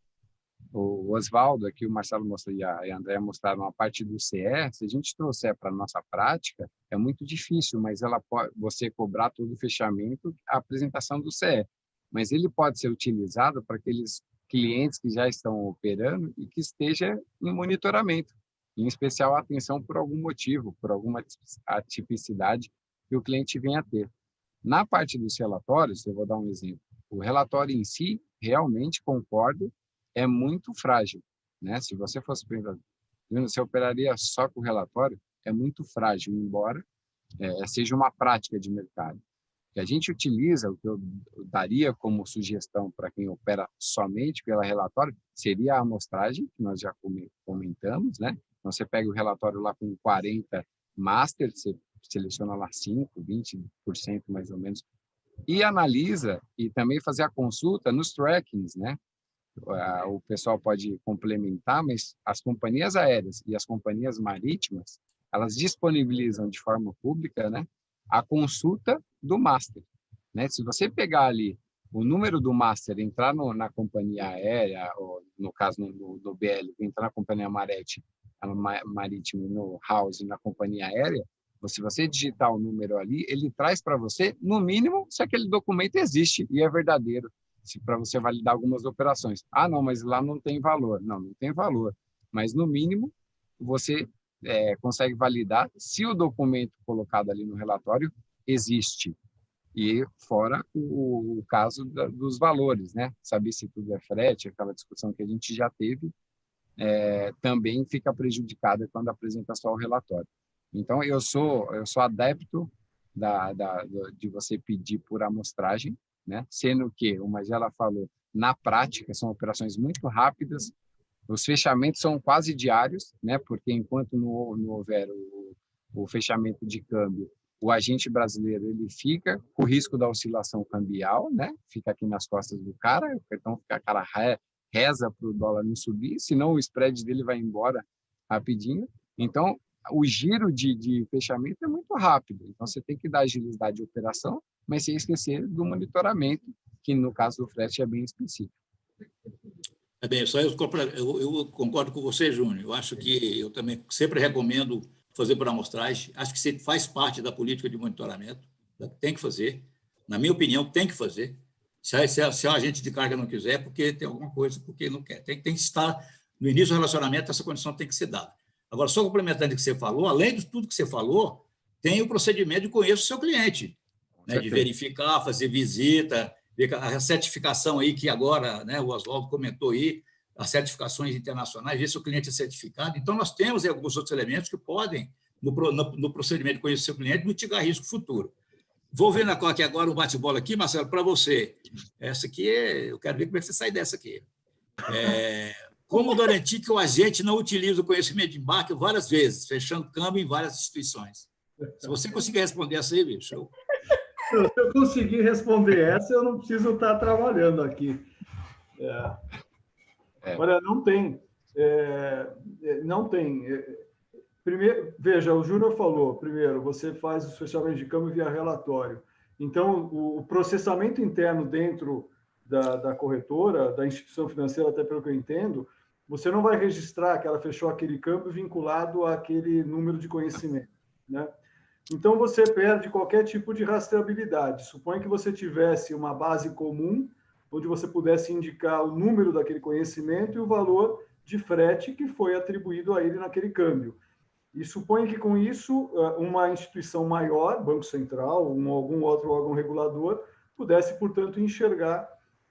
O Oswaldo, aqui o Marcelo mostrou e a Andréa mostraram a parte do CE. Se a gente trouxer para a nossa prática, é muito difícil, mas você cobrar todo o fechamento, a apresentação do CE. Mas ele pode ser utilizado para aqueles clientes que já estão operando e que esteja em monitoramento, em especial atenção por algum motivo, por alguma atipicidade que o cliente venha a ter. Na parte dos relatórios, eu vou dar um exemplo. O relatório em si, realmente concordo, é muito frágil, né? Se você fosse pensar, você operaria só com o relatório, é muito frágil, embora seja uma prática de mercado. Que a gente utiliza, o que eu daria como sugestão para quem opera somente pelo relatório, seria a amostragem, que nós já comentamos, né? Então, você pega o relatório lá com 40 master, você seleciona lá 5%, 20% mais ou menos, e analisa e também fazer a consulta nos trackings, né? O pessoal pode complementar, mas as companhias aéreas e as companhias marítimas, elas disponibilizam de forma pública, né, a consulta do master, né? Se você pegar ali o número do master, entrar na companhia aérea, ou no caso no BL, entrar na companhia marítima, no house, na companhia aérea, se você digitar o número ali, ele traz para você, no mínimo, se aquele documento existe e é verdadeiro, para você validar algumas operações. Ah, não, mas lá não tem valor. Não tem valor. Mas, no mínimo, você consegue validar se o documento colocado ali no relatório existe. E fora o caso dos valores, né? Saber se tudo é frete, aquela discussão que a gente já teve, também fica prejudicada quando apresenta só o relatório. Então, eu sou adepto de você pedir por amostragem, né? Sendo que, o Magela falou, na prática, são operações muito rápidas, os fechamentos são quase diários, né? Porque enquanto não houver o fechamento de câmbio, o agente brasileiro ele fica com o risco da oscilação cambial, né? Fica aqui nas costas do cara, então o cara reza para o dólar não subir, senão o spread dele vai embora rapidinho. Então, o giro de fechamento é muito rápido, então você tem que dar agilidade de operação, mas sem esquecer do monitoramento, que no caso do frete é bem específico. Bem, eu concordo com você, Júnior. Eu acho que eu também sempre recomendo fazer por amostragem. Acho que você faz parte da política de monitoramento, tem que fazer. Na minha opinião, tem que fazer. Se o agente de carga não quiser, porque tem alguma coisa, porque não quer. Tem que estar no início do relacionamento, essa condição tem que ser dada. Agora, só complementando o que você falou, além de tudo que você falou, tem o procedimento de conhecer o seu cliente, né, de verificar, fazer visita, ver a certificação aí que agora, né, o Oswaldo comentou aí, as certificações internacionais, ver se o cliente é certificado. Então, nós temos alguns outros elementos que podem, no procedimento de conhecer o seu cliente, mitigar risco futuro. Vou ver aqui agora um bate-bola aqui, Marcelo, para você. Essa aqui, eu quero ver como é que você sai dessa aqui. Como garantir que o agente não utilize o conhecimento de embarque várias vezes, fechando câmbio em várias instituições? Se você conseguir responder essa aí, bicho. Se eu conseguir responder essa, eu não preciso estar trabalhando aqui. Olha, não tem. Não tem. Primeiro, veja, o Júnior falou, primeiro, você faz o fechamento de câmbio via relatório. Então, o processamento interno dentro da corretora, da instituição financeira, até pelo que eu entendo, você não vai registrar que ela fechou aquele câmbio vinculado àquele número de conhecimento, né? Então, você perde qualquer tipo de rastreabilidade. Suponha que você tivesse uma base comum, onde você pudesse indicar o número daquele conhecimento e o valor de frete que foi atribuído a ele naquele câmbio. E suponha que, com isso, uma instituição maior, Banco Central, algum outro órgão regulador, pudesse, portanto, enxergar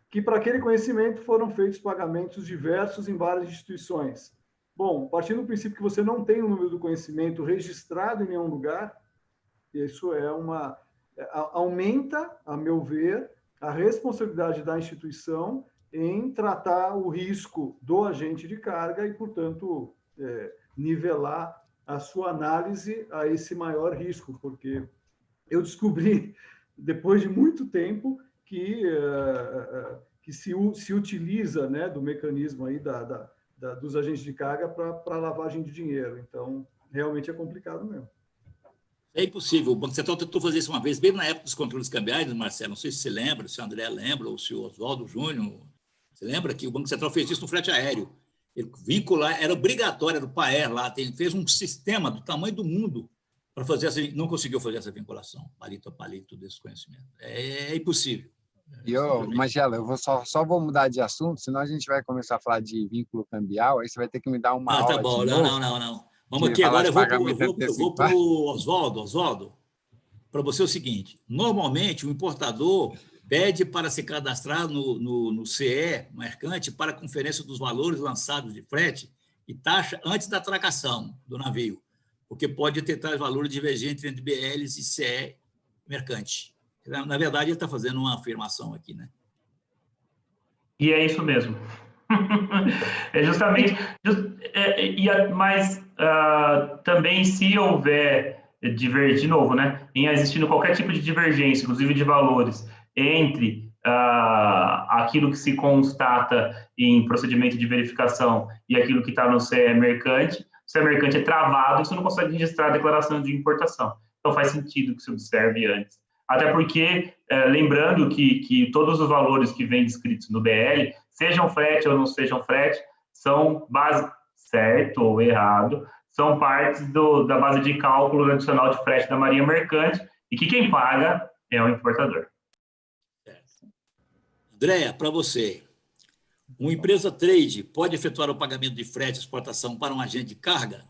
que, para aquele conhecimento, foram feitos pagamentos diversos em várias instituições. Bom, partindo do princípio que você não tem o número do conhecimento registrado em nenhum lugar, isso aumenta, a meu ver, a responsabilidade da instituição em tratar o risco do agente de carga e, portanto, nivelar a sua análise a esse maior risco, porque eu descobri, depois de muito tempo, que se utiliza, né, do mecanismo aí dos agentes de carga para lavagem de dinheiro. Então, realmente é complicado mesmo. É impossível. O Banco Central tentou fazer isso uma vez, bem na época dos controles cambiais, Marcelo, não sei se você lembra, se o André lembra, ou se o Oswaldo Júnior. Você lembra que o Banco Central fez isso no frete aéreo? Ele vincular, era obrigatório, era o PAER lá, fez um sistema do tamanho do mundo para fazer essa, não conseguiu fazer essa vinculação, palito a palito desse conhecimento. É impossível. E Magela, eu só vou mudar de assunto, senão a gente vai começar a falar de vínculo cambial, aí você vai ter que me dar uma aula. Tá bom, de não, novo, não. Vamos aqui, agora eu vou para o Oswaldo, para você é o seguinte, normalmente o importador pede para se cadastrar no CE, mercante, para a conferência dos valores lançados de frete e taxa antes da atracação do navio, porque pode ter tais valores divergentes entre BLs e CE mercante. Na verdade, ele está fazendo uma afirmação aqui, né? E é isso mesmo. É justamente... Mas também, se houver de novo, né, em existindo qualquer tipo de divergência, inclusive de valores, entre aquilo que se constata em procedimento de verificação e aquilo que está no CE mercante, o CE mercante é travado e você não consegue registrar a declaração de importação. Então, faz sentido que se observe antes. Até porque, lembrando que todos os valores que vêm descritos no BL, sejam frete ou não sejam frete, são base, certo ou errado, são partes da base de cálculo adicional de frete da Marinha Mercante e que quem paga é o importador. Andréa, para você, uma empresa trade pode efetuar o pagamento de frete e exportação para um agente de carga?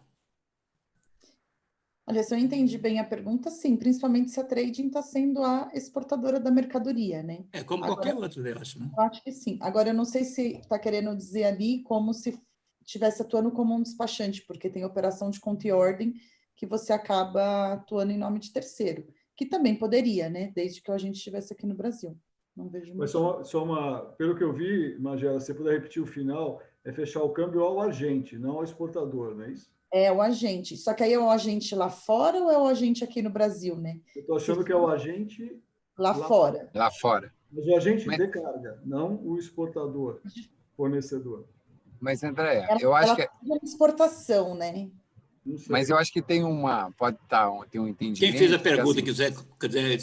Olha, se eu entendi bem a pergunta, sim, principalmente se a trading está sendo a exportadora da mercadoria, né? Como agora, qualquer outro, eu acho, né? Eu acho que sim. Agora, eu não sei se está querendo dizer ali como se estivesse atuando como um despachante, porque tem operação de conta e ordem que você acaba atuando em nome de terceiro, que também poderia, né? Desde que a gente estivesse aqui no Brasil. Não vejo muito. Mas pelo que eu vi, Magela, se você puder repetir o final, é fechar o câmbio ao agente, não ao exportador, não é isso? É o agente. Só que aí é o agente lá fora ou é o agente aqui no Brasil, né? Eu estou achando que é o agente lá fora. Lá fora. Mas o agente de carga, não o exportador, fornecedor. Mas, Andréa, eu acho que... é exportação, né? Mas eu acho que tem tem um entendimento... Quem fez a pergunta e quiser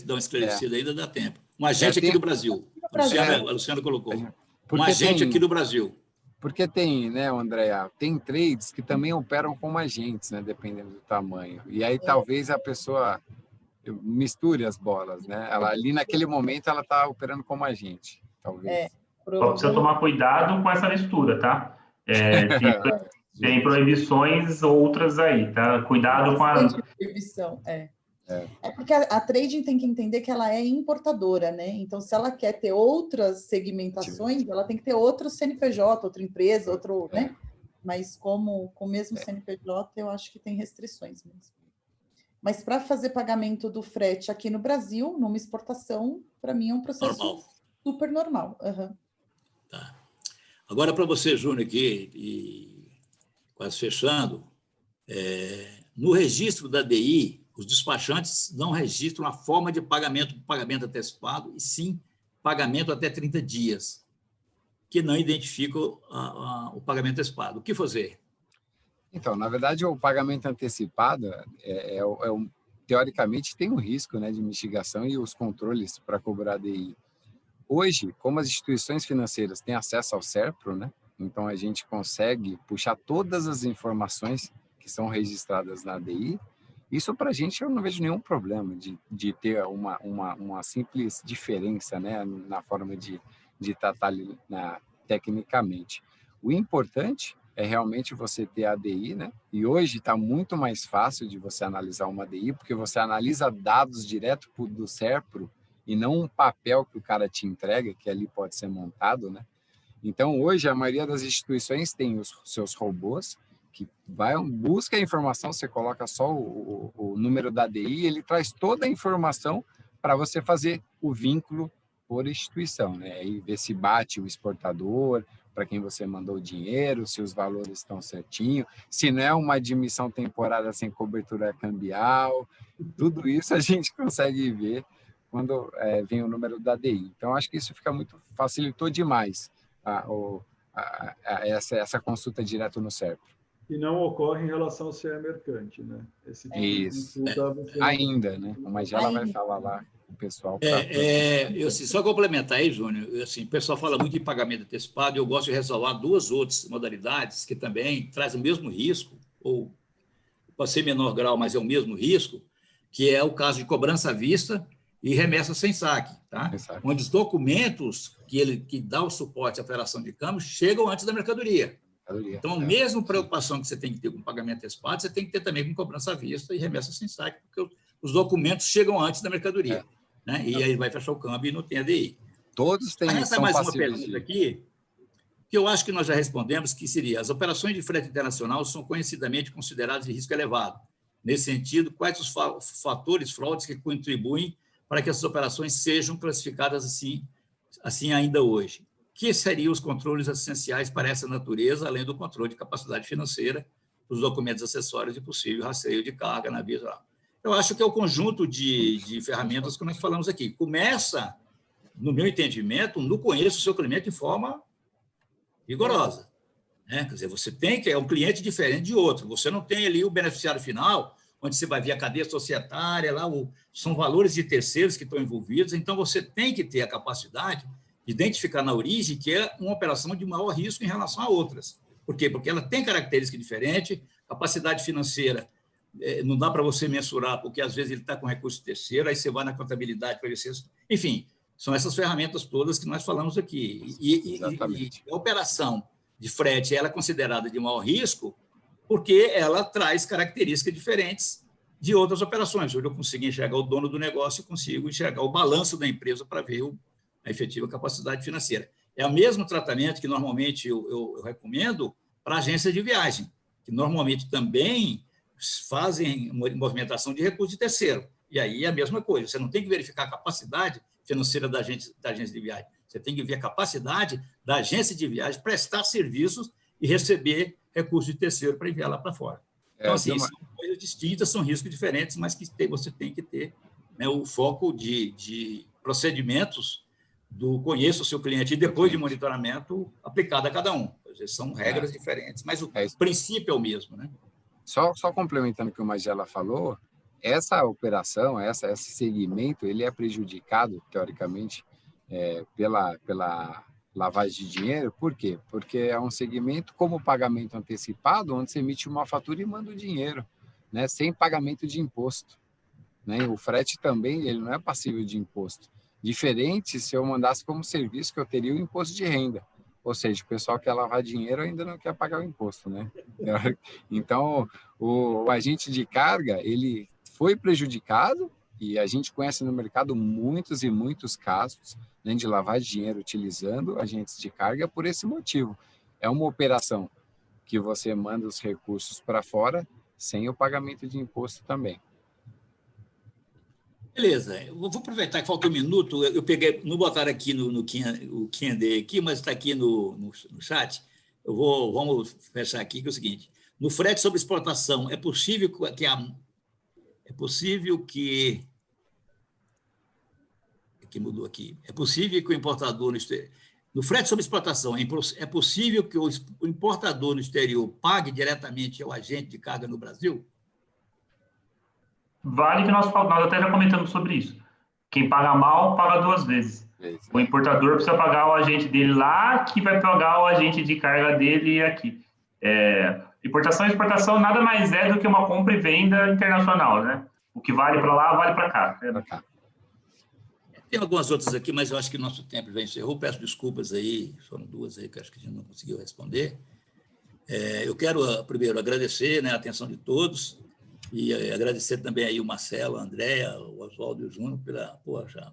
dar uma esclarecida ainda, dá tempo. Um agente aqui do Brasil. A Luciana colocou. Um agente aqui do Brasil. Porque tem, né, Andréa, tem trades que também operam como agentes, né, dependendo do tamanho. E aí talvez a pessoa misture as bolas, né? Ela ali naquele momento ela está operando como agente, talvez. Só precisa tomar cuidado com essa mistura, tá? Tem proibições outras aí, tá? Cuidado com a... Proibição, É porque a trading tem que entender que ela é importadora, né? Então, se ela quer ter outras segmentações, ela tem que ter outro CNPJ, outra empresa, outro, né? Mas com o mesmo CNPJ, eu acho que tem restrições mesmo. Mas para fazer pagamento do frete aqui no Brasil, numa exportação, para mim é um processo super normal. Uhum. Tá. Agora, para você, Júnior, aqui, e quase fechando, no registro da DI, os despachantes não registram a forma de pagamento antecipado, e sim pagamento até 30 dias, que não identificam o pagamento antecipado. O que fazer? Então, na verdade, o pagamento antecipado, teoricamente, tem um risco, né, de mitigação e os controles para cobrar a DI. Hoje, como as instituições financeiras têm acesso ao SERPRO, né, então a gente consegue puxar todas as informações que são registradas na DI. Isso, para a gente, eu não vejo nenhum problema de ter uma simples diferença, né, na forma de tratar tecnicamente. O importante é realmente você ter a DI, né? E hoje está muito mais fácil de você analisar uma DI, porque você analisa dados direto do SERPRO e não um papel que o cara te entrega, que ali pode ser montado, né? Então, hoje, a maioria das instituições tem os seus robôs, que busca a informação, você coloca só o número da DI, ele traz toda a informação para você fazer o vínculo por instituição, né? E ver se bate o exportador, para quem você mandou o dinheiro, se os valores estão certinho, se não é uma admissão temporária sem cobertura cambial, tudo isso a gente consegue ver quando vem o número da DI. Então, acho que isso facilitou demais essa consulta direto no SERPRO. E não ocorre em relação ao CE mercante, né? Esse tipo de consulta ainda, né? Mas ela vai falar lá com o pessoal. Só complementar aí, Júnior, assim, o pessoal fala muito de pagamento antecipado, e eu gosto de ressalvar duas outras modalidades que também trazem o mesmo risco, ou pode ser menor grau, mas é o mesmo risco, que é o caso de cobrança à vista e remessa sem saque, tá? Onde os documentos que dá o suporte à operação de câmbio chegam antes da mercadoria. Então, a mesma preocupação que você tem que ter com pagamento antecipado, você tem que ter também com cobrança à vista e remessa sem saque, porque os documentos chegam antes da mercadoria, né? E aí vai fechar o câmbio e não tem ADI. Todos têm. Essa é mais uma pergunta aqui, que eu acho que nós já respondemos, que seria: as operações de frete internacional são conhecidamente consideradas de risco elevado. Nesse sentido, quais os fatores fraudes que contribuem para que essas operações sejam classificadas assim ainda hoje? Que seriam os controles essenciais para essa natureza, além do controle de capacidade financeira, dos documentos acessórios e possível rastreio de carga, navios? Eu acho que é o conjunto de ferramentas que nós falamos aqui. Começa, no meu entendimento, no conheço o seu cliente de forma rigorosa, né? Quer dizer, você tem que é um cliente diferente de outro. Você não tem ali o beneficiário final, onde você vai ver a cadeia societária, lá são valores de terceiros que estão envolvidos. Então, você tem que ter a capacidade de identificar na origem que é uma operação de maior risco em relação a outras. Por quê? Porque ela tem características diferentes, capacidade financeira não dá para você mensurar, porque às vezes ele está com recurso terceiro, aí você vai na contabilidade para ver se... Enfim, são essas ferramentas todas que nós falamos aqui. E a operação de frete ela é considerada de maior risco porque ela traz características diferentes de outras operações. Hoje eu consigo enxergar o dono do negócio, consigo enxergar o balanço da empresa para ver a efetiva capacidade financeira. É o mesmo tratamento que normalmente eu recomendo para agências de viagem, que normalmente também fazem movimentação de recurso de terceiro. E aí é a mesma coisa, você não tem que verificar a capacidade financeira da agência de viagem, você tem que ver a capacidade da agência de viagem prestar serviços e receber recurso de terceiro para enviar lá para fora. Então, assim, são coisas distintas, são riscos diferentes, mas que você tem que ter, né, o foco de procedimentos do conheço o seu cliente e depois de monitoramento aplicado a cada um. São regras diferentes, mas o princípio é o mesmo, né? Só complementando o que o Magela falou, essa operação, esse segmento, ele é prejudicado, teoricamente, pela lavagem de dinheiro. Por quê? Porque é um segmento como pagamento antecipado, onde você emite uma fatura e manda o dinheiro, né, sem pagamento de imposto, né? O frete também ele não é passível de imposto. Diferente se eu mandasse como serviço, que eu teria o imposto de renda. Ou seja, o pessoal quer lavar dinheiro ainda não quer pagar o imposto, né? Então, o agente de carga, ele foi prejudicado, e a gente conhece no mercado muitos e muitos casos, né, de lavar dinheiro utilizando agentes de carga por esse motivo. É uma operação que você manda os recursos para fora sem o pagamento de imposto também. Beleza, eu vou aproveitar que falta um minuto, eu peguei, não botaram aqui no Q&A aqui, mas está aqui no chat, vamos fechar aqui, que é o seguinte, no frete sobre exportação, é possível mudou aqui, é possível que o importador no frete sobre exportação, é possível que o importador no exterior pague diretamente ao agente de carga no Brasil? Vale que nós até já comentamos sobre isso. Quem paga mal, paga duas vezes. O importador precisa pagar o agente dele lá, que vai pagar o agente de carga dele aqui. Importação e exportação nada mais é do que uma compra e venda internacional, né? O que vale para lá, vale para cá. Tem algumas outras aqui, mas eu acho que o nosso tempo já encerrou. Peço desculpas aí, foram duas aí que acho que a gente não conseguiu responder. Eu quero, primeiro, agradecer, né, a atenção de todos e agradecer também aí o Marcelo, a Andréa, o Oswaldo e o Júnior pela... Poxa,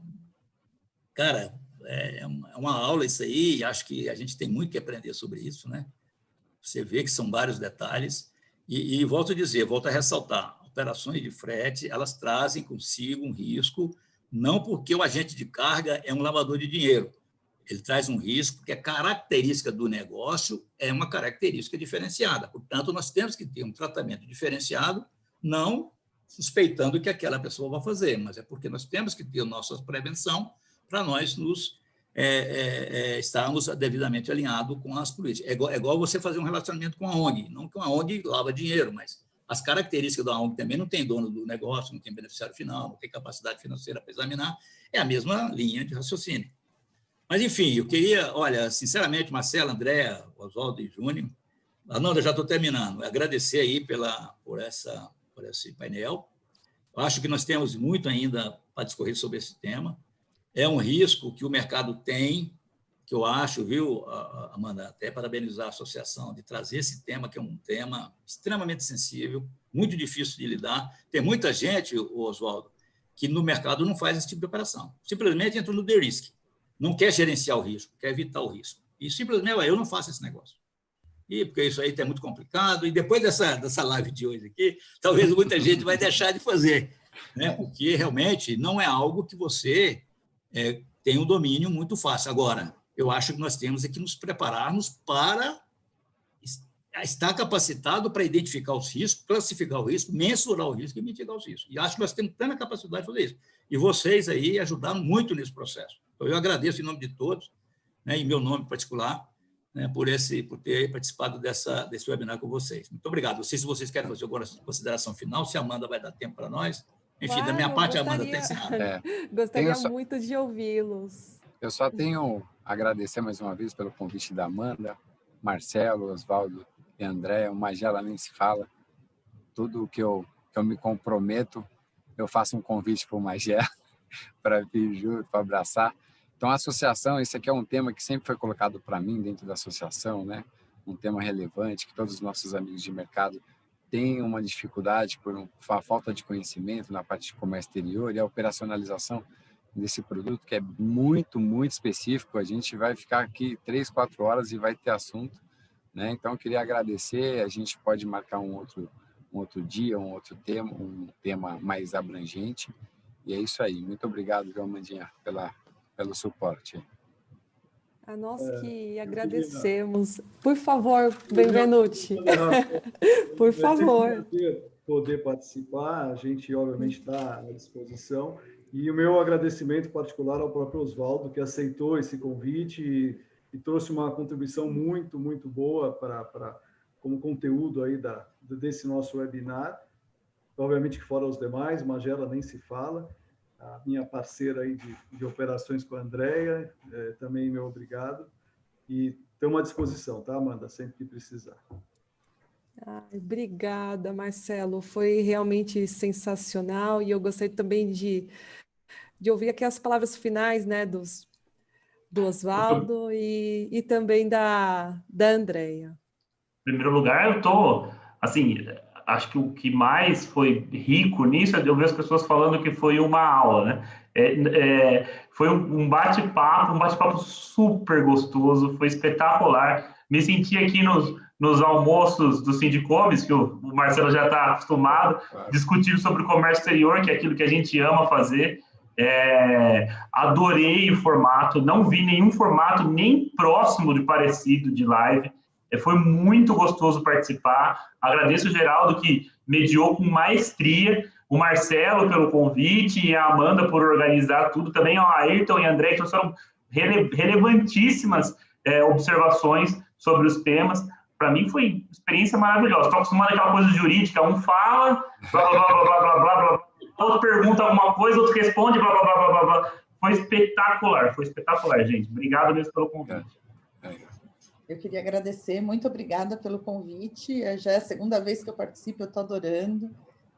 cara, é uma aula isso aí, e acho que a gente tem muito que aprender sobre isso, né? Você vê que são vários detalhes. E volto a dizer, volto a ressaltar, operações de frete, elas trazem consigo um risco, não porque o agente de carga é um lavador de dinheiro. Ele traz um risco porque a característica do negócio é uma característica diferenciada. Portanto, nós temos que ter um tratamento diferenciado, não suspeitando que aquela pessoa vai fazer, mas é porque nós temos que ter a nossa prevenção para nós estarmos devidamente alinhados com as políticas. É igual você fazer um relacionamento com a ONG, não que uma ONG lava dinheiro, mas as características da ONG também não tem dono do negócio, não tem beneficiário final, não tem capacidade financeira para examinar, é a mesma linha de raciocínio. Mas, enfim, eu queria, olha, sinceramente, Marcelo, Andréa, Oswaldo e Júnior, Ananda, já estou terminando, agradecer aí por esse painel. Eu acho que nós temos muito ainda para discorrer sobre esse tema. É um risco que o mercado tem, que eu acho, viu, Amanda, até parabenizar a associação de trazer esse tema, que é um tema extremamente sensível, muito difícil de lidar. Tem muita gente, Oswaldo, que no mercado não faz esse tipo de operação. Simplesmente entra no de-risk. Não quer gerenciar o risco, quer evitar o risco. E simplesmente, eu não faço esse negócio. Porque isso aí é muito complicado. E depois dessa live de hoje aqui, talvez muita gente vai deixar de fazer, né? Porque realmente não é algo que você tem um domínio muito fácil. Agora, eu acho que nós temos que nos prepararmos para estar capacitado para identificar os riscos, classificar o risco, mensurar o risco e mitigar os riscos. E acho que nós temos plena capacidade de fazer isso. E vocês aí ajudaram muito nesse processo. Então, eu agradeço em nome de todos, né, em meu nome particular, né, por ter participado desse webinar com vocês. Muito obrigado. Não sei se vocês querem fazer alguma consideração final, se a Amanda vai dar tempo para nós. Enfim, da minha parte, a Amanda está encerrada. Gostaria muito de ouvi-los. Eu só tenho a agradecer mais uma vez pelo convite da Amanda, Marcelo, Oswaldo e André. O Magela nem se fala. Tudo que eu me comprometo, eu faço um convite para o Magela para vir junto, para abraçar. Então, a associação, esse aqui é um tema que sempre foi colocado para mim dentro da associação, né? Um tema relevante, que todos os nossos amigos de mercado têm uma dificuldade por uma falta de conhecimento na parte de comércio exterior e a operacionalização desse produto, que é muito, muito específico. A gente vai ficar aqui 3, 4 horas e vai ter assunto, né? Então, eu queria agradecer. A gente pode marcar um outro dia, um outro tema, um tema mais abrangente. E é isso aí. Muito obrigado, João Mandinha, pelo suporte. A nós que agradecemos. Por favor, Benvenuti. Por favor. Poder participar, a gente obviamente está à disposição. E o meu agradecimento particular ao próprio Oswaldo, que aceitou esse convite e trouxe uma contribuição muito, muito boa como conteúdo aí desse nosso webinar. Obviamente que fora os demais, Magela nem se fala. A minha parceira aí de operações com a Andréa, também meu obrigado. E estamos à disposição, tá, Amanda? Sempre que precisar. Obrigada, Marcelo. Foi realmente sensacional. E eu gostei também de ouvir aqui as palavras finais, né, dos do Osvaldo e também da Andrea. Em primeiro lugar, eu tô, assim, acho que o que mais foi rico nisso é eu ver as pessoas falando que foi uma aula, né? Foi um bate-papo super gostoso, foi espetacular. Me senti aqui nos almoços do Sindicomes, que o Marcelo já está acostumado, discutir sobre o comércio exterior, que é aquilo que a gente ama fazer. Adorei o formato, não vi nenhum formato nem próximo de parecido de live. Foi muito gostoso participar. Agradeço o Geraldo, que mediou com maestria, o Marcelo pelo convite e a Amanda por organizar tudo. Também a Ayrton e a André, que trouxeram relevantíssimas observações sobre os temas. Para mim foi uma experiência maravilhosa. Estou acostumado àquela coisa jurídica, um fala, blá, blá, blá, blá, blá, blá, blá, outro pergunta alguma coisa, outro responde, blá, blá, blá, blá, blá, blá. Foi espetacular, gente. Obrigado mesmo pelo convite. Eu queria agradecer, muito obrigada pelo convite. Já é a segunda vez que eu participo, eu estou adorando.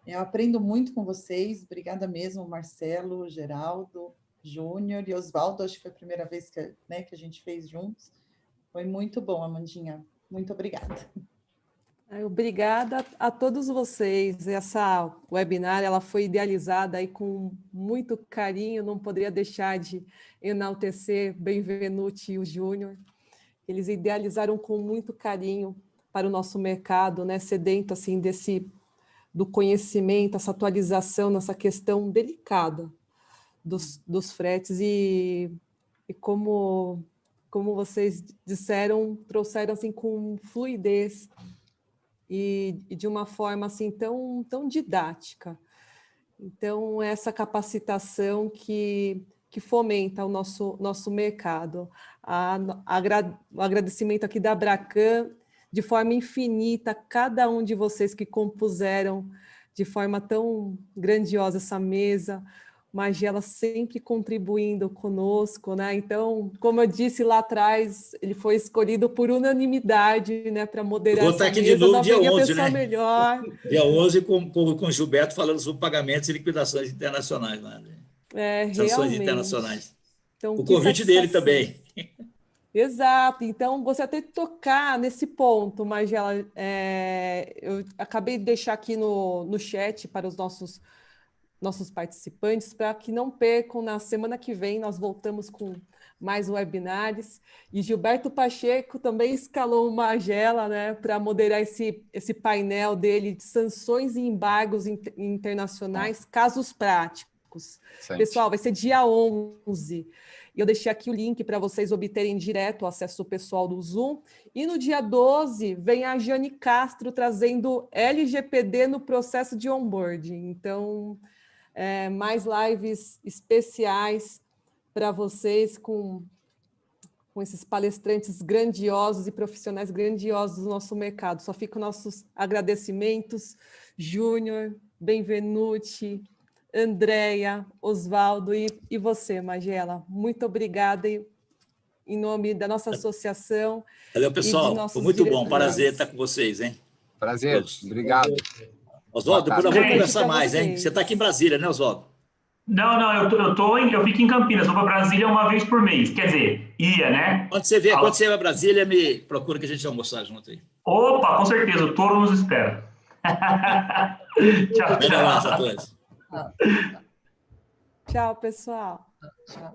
Eu aprendo muito com vocês. Obrigada mesmo, Marcelo, Geraldo, Júnior e Osvaldo. Acho que foi a primeira vez que a gente fez juntos. Foi muito bom, Amandinha. Muito obrigada. Obrigada a todos vocês. Essa webinar ela foi idealizada aí com muito carinho. Não poderia deixar de enaltecer Benvenuti e o Júnior. Eles idealizaram com muito carinho para o nosso mercado, né, sedento assim do conhecimento, essa atualização nessa questão delicada dos fretes e como vocês disseram, trouxeram assim com fluidez e de uma forma assim tão didática. Então, essa capacitação que fomenta o nosso mercado. O agradecimento aqui da Abracan, de forma infinita, cada um de vocês que compuseram de forma tão grandiosa essa mesa, Magela sempre contribuindo conosco, né? Então, como eu disse lá atrás, ele foi escolhido por unanimidade, né, para moderar vou essa estar aqui mesa. de novo Não dia haveria 11, pessoa né? melhor. Dia 11 com o Gilberto falando sobre pagamentos e liquidações internacionais. Né? Sanções Realmente. internacionais. Então, O que convite dele satisfação. também. Exato. Então, você até tocar nesse ponto, Magela, eu acabei de deixar aqui no chat para os nossos participantes, para que não percam, na semana que vem nós voltamos com mais webinars, e Gilberto Pacheco também escalou o Magela, né, para moderar esse painel dele de sanções e embargos internacionais, casos práticos. Sente. Pessoal, vai ser dia 11, e eu deixei aqui o link para vocês obterem direto o acesso pessoal do Zoom, e no dia 12 vem a Jane Castro trazendo LGPD no processo de onboarding. Então, mais lives especiais para vocês com esses palestrantes grandiosos e profissionais grandiosos do nosso mercado. Só ficam nossos agradecimentos, Júnior, Benvenuti, Andrea, Osvaldo e você, Magela. Muito obrigada em nome da nossa associação. Valeu, pessoal. Foi muito bom. Prazer estar com vocês, hein? Prazer. Todos. Obrigado. Osvaldo, depois nós vamos Gente, conversar mais, hein? Você está aqui em Brasília, né, Osvaldo? Não, eu fico em Campinas, vou para Brasília uma vez por mês. Quer dizer, ia, né? Quando você vier a Brasília, me procura que a gente almoçar junto aí. Opa, com certeza, o touro nos espera. Tchau, Um abraço a todos. Tchau, pessoal. Tchau.